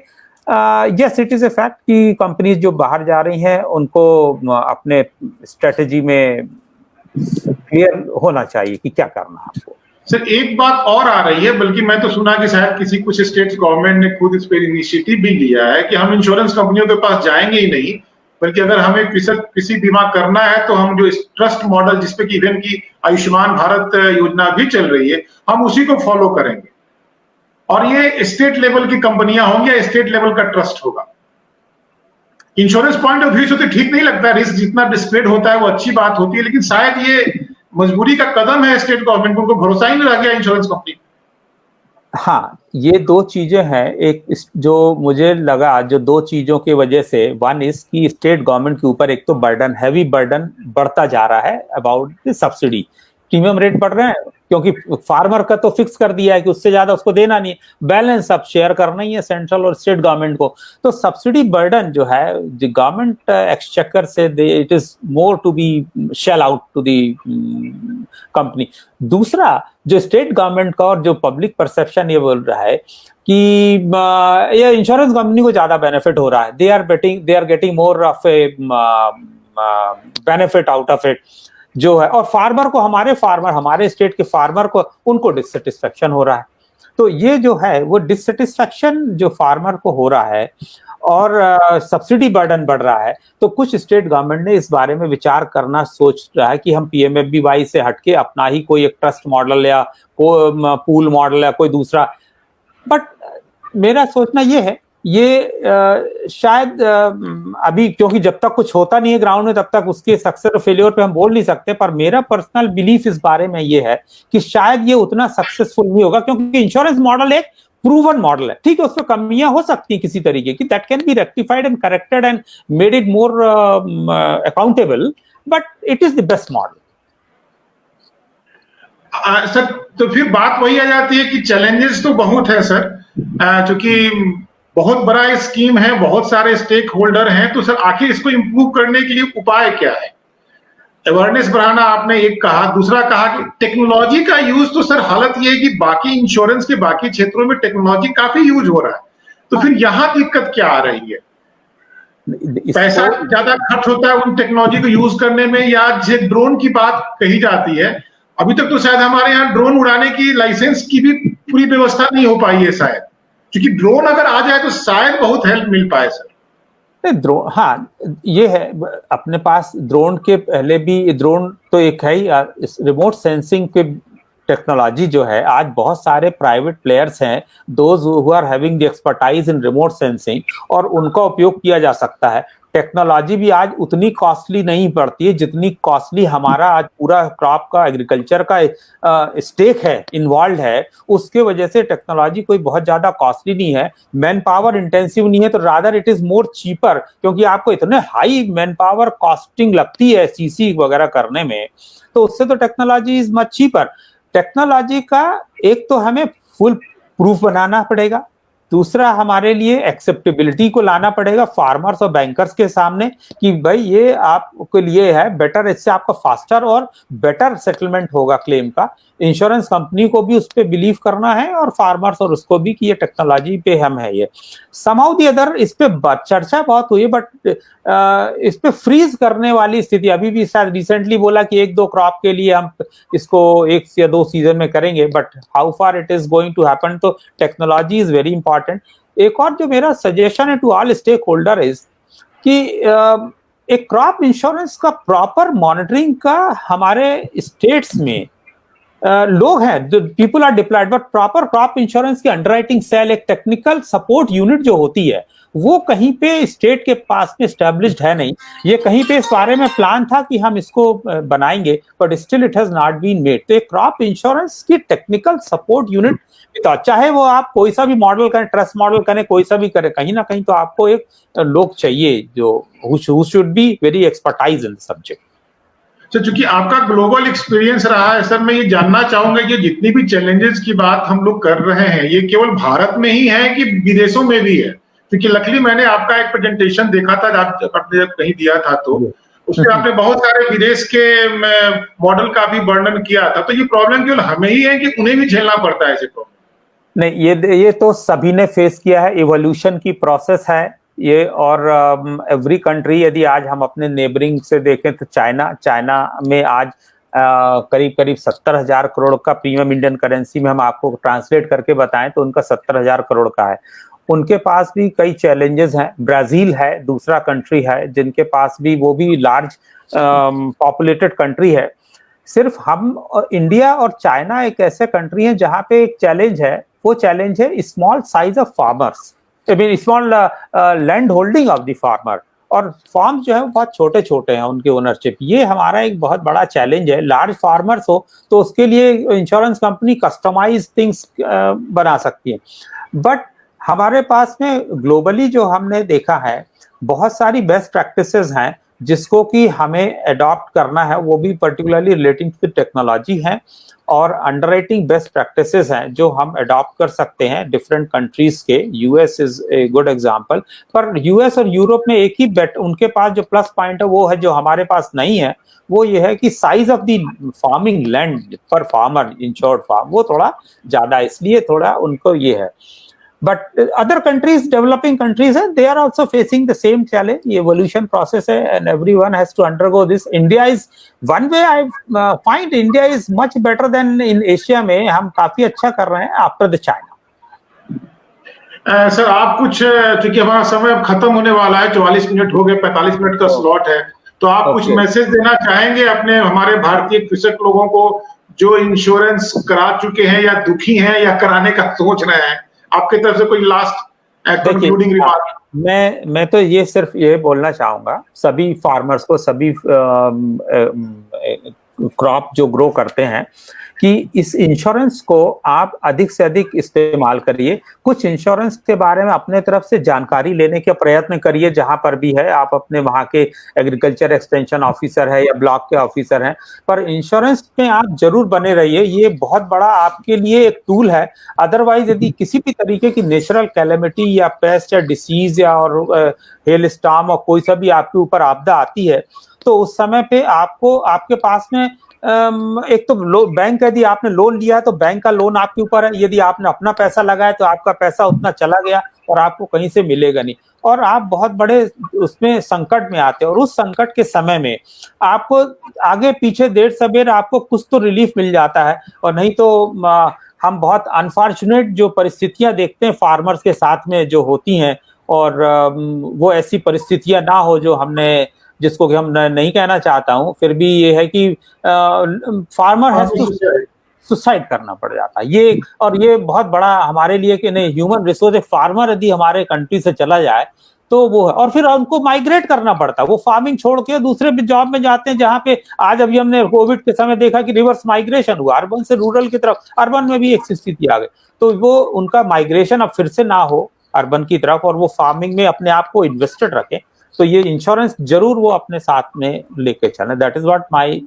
yes, it is a fact कि कंपनीज जो बाहर जा रही हैं उनको अपने स्ट्रेटेजी में क्लियर होना चाहिए कि क्या करना है आपको। सर, एक बात और आ रही है, बल्कि मैं तो सुना कि शायद किसी कुछ स्टेट्स गवर्नमेंट ने खुद इस पर इनिशिएटिव भी लिया है कि हम इंश्योरेंस कंपनियों के पास जाएंगे ही नहीं, बल्कि अगर हमें किसी बीमा करना है तो हम जो ट्रस्ट मॉडल जिसपे कि इवन की आयुष्मान भारत योजना भी चल रही है, हम उसी को फॉलो करेंगे और ये स्टेट लेवल की कंपनियां होंगी या स्टेट लेवल का ट्रस्ट होगा। इंश्योरेंस पॉइंट ऑफ व्यू से तो ठीक नहीं लगता, रिस्क जितना डिस्प्लेड होता है वो अच्छी बात होती है, लेकिन शायद ये मजबूरी का कदम है स्टेट गवर्नमेंट को, उनको भरोसा ही नहीं रह गया इंश्योरेंस कंपनी। हाँ, ये दो चीजें हैं। एक जो मुझे लगा, जो दो चीजों की वजह से, वन इज कि स्टेट गवर्नमेंट के ऊपर एक तो बर्डन, हैवी बर्डन बढ़ता जा रहा है about the subsidy. Premium rate बढ़ रहे हैं क्योंकि फार्मर का तो फिक्स कर दिया है कि उससे ज्यादा उसको देना नहीं है, बैलेंस अब शेयर करना ही है सेंट्रल और स्टेट गवर्नमेंट को। तो सब्सिडी बर्डन जो है गवर्नमेंट एक्सचेकर से it is more to be shell out to the company. दूसरा, जो स्टेट गवर्नमेंट का और जो पब्लिक परसेप्शन ये बोल रहा है कि ये इंश्योरेंस कंपनी को ज्यादा बेनिफिट हो रहा है, they are getting more of a benefit out of it जो है, और फार्मर को, हमारे स्टेट के फार्मर को, उनको डिससेटिस्फेक्शन हो रहा है। तो ये जो है वो डिससेटिस्फेक्शन जो फार्मर को हो रहा है और सब्सिडी बर्डन बढ़ रहा है, तो कुछ स्टेट गवर्नमेंट ने इस बारे में विचार करना सोच रहा है कि हम पीएमएफबीवाई से हटके अपना ही कोई एक ट्रस्ट मॉडल या पूल मॉडल या कोई दूसरा। बट मेरा सोचना ये है, ये शायद अभी, क्योंकि जब तक कुछ होता नहीं है ग्राउंड में तब तक उसके सक्सेस और फेलियर पे हम बोल नहीं सकते, पर मेरा पर्सनल बिलीफ इस बारे में ये है कि शायद ये उतना सक्सेसफुल नहीं होगा, क्योंकि इंश्योरेंस मॉडल एक प्रूवन मॉडल है। ठीक है, उसमें कमियां हो सकती है किसी तरीके की, that can be rectified and corrected and made it more accountable, but it is the best model. Sir, तो फिर बात वही आ जाती है कि चैलेंजेस तो बहुत है सर, क्योंकि बहुत बड़ा स्कीम है, बहुत सारे स्टेक होल्डर हैं, तो सर आखिर इसको इंप्रूव करने के लिए उपाय क्या है? अवेयरनेस बढ़ाना आपने एक कहा, दूसरा कहा कि टेक्नोलॉजी का यूज, तो सर हालत ये है कि बाकी इंश्योरेंस के बाकी क्षेत्रों में टेक्नोलॉजी काफी यूज हो रहा है, तो फिर यहां दिक्कत क्या आ रही है? पैसा ज्यादा खर्च होता है उन टेक्नोलॉजी को यूज करने में, या जो ड्रोन की बात कही जाती है, अभी तक तो शायद हमारे यहाँ ड्रोन उड़ाने की लाइसेंस की भी पूरी व्यवस्था नहीं हो पाई है शायद, क्योंकि ड्रोन अगर आ जाए तो शायद बहुत हेल्प मिल पाए सर। ड्रोन, हाँ ये है, अपने पास ड्रोन के पहले भी, ड्रोन तो एक है ही, रिमोट सेंसिंग के टेक्नोलॉजी जो है, आज बहुत सारे प्राइवेट प्लेयर्स हैं, those who are having the expertise in remote sensing, और उनका उपयोग किया जा सकता है टेक्नोलॉजी भी आज उतनी कॉस्टली नहीं पड़ती है जितनी कॉस्टली हमारा आज पूरा क्रॉप का एग्रीकल्चर का स्टेक है, इन्वॉल्व है। उसके वजह से टेक्नोलॉजी कोई बहुत ज्यादा कॉस्टली नहीं है, मैन पावर इंटेंसिव नहीं है, तो rather it is more cheaper, क्योंकि आपको इतने हाई मैन पावर कॉस्टिंग लगती है सीसी वगैरह करने में, तो उससे तो technology is much cheaper. Technology का एक तो हमें फुल प्रूफ बनाना पड़ेगा, दूसरा हमारे लिए एक्सेप्टेबिलिटी को लाना पड़ेगा फार्मर्स और बैंकर्स के सामने कि भाई ये आपके लिए है बेटर, इससे आपका फास्टर और बेटर सेटलमेंट होगा क्लेम का। इंश्योरेंस कंपनी को भी उस पर बिलीव करना है और फार्मर्स और उसको भी कि ये टेक्नोलॉजी पे हम है। ये समहाउ दी अदर इस पे चर्चा बहुत हुई, बट इस पे फ्रीज करने वाली स्थिति अभी भी शायद रिसेंटली बोला कि 1-2 क्रॉप के लिए हम इसको 1 या 2 सीजन में करेंगे, but how far it is going to happen. तो टेक्नोलॉजी इज वेरी इंपॉर्टेंट। एक और जो मेरा सजेशन है to all stakeholder is कि एक क्रॉप इंश्योरेंस का प्रॉपर मॉनिटरिंग का हमारे स्टेट्स में लोग हैं, people are deployed, but proper crop insurance की अंडरराइटिंग सेल, एक टेक्निकल सपोर्ट यूनिट जो होती है, वो कहीं पे स्टेट के पास में एस्टेब्लिश्ड है नहीं। ये कहीं पे इस बारे में प्लान था कि हम इसको बनाएंगे, but still it has not been made. तो एक क्रॉप इंश्योरेंस की टेक्निकल सपोर्ट यूनिट, तो चाहे वो आप कोई सा भी मॉडल करें, ट्रस्ट मॉडल करें, कोई सा भी करें, कहीं ना कहीं तो आपको एक लोग चाहिए जो who should be very expertise in the subject. तो चूंकि आपका ग्लोबल एक्सपीरियंस रहा है सर, मैं ये जानना चाहूंगा कि जितनी भी चैलेंजेस की बात हम लोग कर रहे हैं, ये केवल भारत में ही है कि विदेशों में भी है? क्योंकि लकीली मैंने आपका एक प्रेजेंटेशन देखा था, आपने कहीं दिया था, तो उसमें आपने बहुत सारे विदेश के मॉडल का भी वर्णन किया था। तो ये प्रॉब्लम केवल हमें ही है कि उन्हें भी झेलना पड़ता है ऐसे प्रॉब्लम? नहीं, ये तो सभी ने फेस किया है, इवोल्यूशन की प्रोसेस है ये। और एवरी कंट्री, यदि आज हम अपने नेबरिंग से देखें तो चाइना में आज करीब करीब 70,000 करोड़ का प्रीमियम इंडियन करेंसी में हम आपको ट्रांसलेट करके बताएं तो उनका 70,000 करोड़ का है। उनके पास भी कई चैलेंजेस हैं। ब्राजील है, दूसरा कंट्री है जिनके पास भी, वो भी लार्ज पॉपुलेटेड कंट्री है। सिर्फ हम इंडिया और चाइना एक ऐसे कंट्री हैं जहां पे एक चैलेंज है, वो चैलेंज है small size of farmers, I mean small land holding of the farmer, और फार्म जो है वो बहुत छोटे छोटे हैं उनके ओनरशिप। ये हमारा एक बहुत बड़ा चैलेंज है। लार्ज फार्मर्स हो तो उसके लिए इंश्योरेंस कंपनी कस्टमाइज थिंग्स बना सकती है, बट हमारे पास में ग्लोबली जो हमने देखा है, बहुत सारी बेस्ट प्रैक्टिसेस हैं जिसको कि हमें अडॉप्ट करना है, वो भी पर्टिकुलरली रिलेटिंग टू टेक्नोलॉजी है, और अंडरराइटिंग बेस्ट प्रैक्टिसेस हैं जो हम अडॉप्ट कर सकते हैं डिफरेंट कंट्रीज के। US is a good example, पर यूएस और यूरोप में एक ही बेट, उनके पास जो प्लस पॉइंट है वो है जो हमारे पास नहीं है, वो ये है कि size of the farming land पर फार्मर इंश्योर्ड फार्म वो थोड़ा ज्यादा, इसलिए थोड़ा उनको ये है। But other countries, developing countries, they are also facing the same challenge. The evolution process, and everyone has to undergo this. India is one way. I find India is much better than in Asia. में हम काफी अच्छा कर रहे हैं after the China. Sir आप कुछ, क्योंकि हमारा समय अब खत्म होने वाला है, 44 मिनट हो गए, 45 मिनट का स्लॉट है, तो आप कुछ मैसेज देना चाहेंगे अपने हमारे भारतीय कृषक लोगों को जो इंश्योरेंस करा चुके हैं या दुखी हैं या कराने का सोच रहे हैं? आपकी तरफ से कोई लास्ट कंक्लूडिंग रिमार्क? मैं तो ये सिर्फ ये बोलना चाहूंगा सभी फार्मर्स को, सभी क्रॉप जो ग्रो करते हैं, कि इस इंश्योरेंस को आप अधिक से अधिक इस्तेमाल करिए। कुछ इंश्योरेंस के बारे में अपने तरफ से जानकारी लेने के प्रयत्न करिए, जहां पर भी है आप अपने वहां के एग्रीकल्चर एक्सटेंशन ऑफिसर है या ब्लॉक के ऑफिसर हैं, पर इंश्योरेंस में आप जरूर बने रहिए। ये बहुत बड़ा आपके लिए एक टूल है। अदरवाइज यदि किसी भी तरीके की नेचुरल कैलेमिटी या पेस्ट या डिसीज या और हेल स्टॉर्म और कोई सा भी आपके ऊपर आपदा आती है, तो उस समय पे आपको, आपके पास में एक तो बैंक, यदि आपने लोन लिया तो बैंक का लोन आपके ऊपर है, यदि आपने अपना पैसा लगाया तो आपका पैसा उतना चला गया और आपको कहीं से मिलेगा नहीं, और आप बहुत बड़े उसमें संकट में आते हैं। और उस संकट के समय में आपको आगे पीछे देर सबेर आपको कुछ तो रिलीफ मिल जाता है, और नहीं तो हम बहुत अनफॉर्चुनेट जो परिस्थितियां देखते हैं फार्मर्स के साथ में जो होती हैं, और वो ऐसी परिस्थितियां ना हो जो हमने, जिसको कि हम नहीं कहना चाहता हूं, फिर भी ये है कि फार्मर हैज टू सुसाइड करना पड़ जाता है। ये, और ये बहुत बड़ा हमारे लिए कि नहीं, ह्यूमन रिसोर्स, फार्मर यदि हमारे कंट्री से चला जाए तो वो है, और फिर उनको माइग्रेट करना पड़ता है, वो फार्मिंग छोड़ के दूसरे जॉब में जाते हैं, जहाँ पे आज अभी हमने कोविड के समय देखा कि रिवर्स माइग्रेशन हुआ अर्बन से रूरल की तरफ, अर्बन में भी एक स्थिति आ गई। तो वो उनका माइग्रेशन अब फिर से ना हो अर्बन की तरफ, और वो फार्मिंग में अपने आप को इन्वेस्टेड रखें। तो ये इंश्योरेंस जरूर वो अपने साथ में लेके चले। That is what my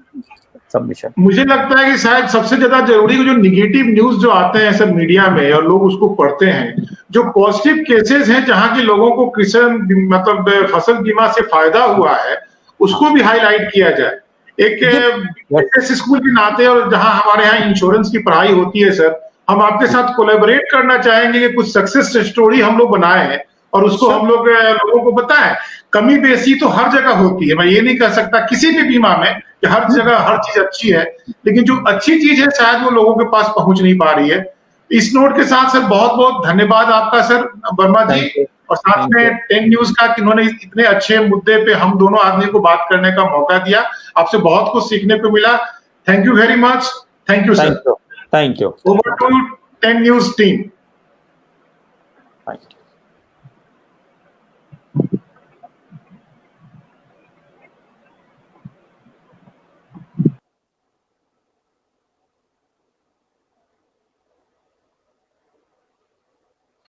submission. मुझे लगता है कि शायद सबसे ज्यादा जरूरी जो निगेटिव न्यूज जो आते हैं सब मीडिया में और लोग उसको पढ़ते हैं, जो पॉजिटिव केसेस हैं जहां के लोगों को किसान मतलब फसल बीमा से फायदा हुआ है, उसको भी हाईलाइट किया जाए। एक स्कूल के नाते और जहां हमारे यहाँ इंश्योरेंस की पढ़ाई होती है सर, हम आपके साथ कोलैबोरेट करना चाहेंगे कि कुछ सक्सेस स्टोरी हम लोग बनाए हैं और उसको हम लोग लोगों को बताएं। कमी बेसी तो हर जगह होती है, मैं ये नहीं कह सकता किसी भी बीमा में कि हर जगह हर चीज अच्छी है, लेकिन जो अच्छी चीज है शायद वो लोगों के पास पहुंच नहीं पा रही है। इस नोट के साथ सर बहुत बहुत धन्यवाद आपका सर वर्मा जी, और साथ में 10 न्यूज का कि उन्होंने इतने अच्छे मुद्दे पे हम दोनों आदमी को बात करने का मौका दिया। आपसे बहुत कुछ सीखने को मिला। Thank you very much. Thank you sir. Thank you. Over to 10 news team. Thank you.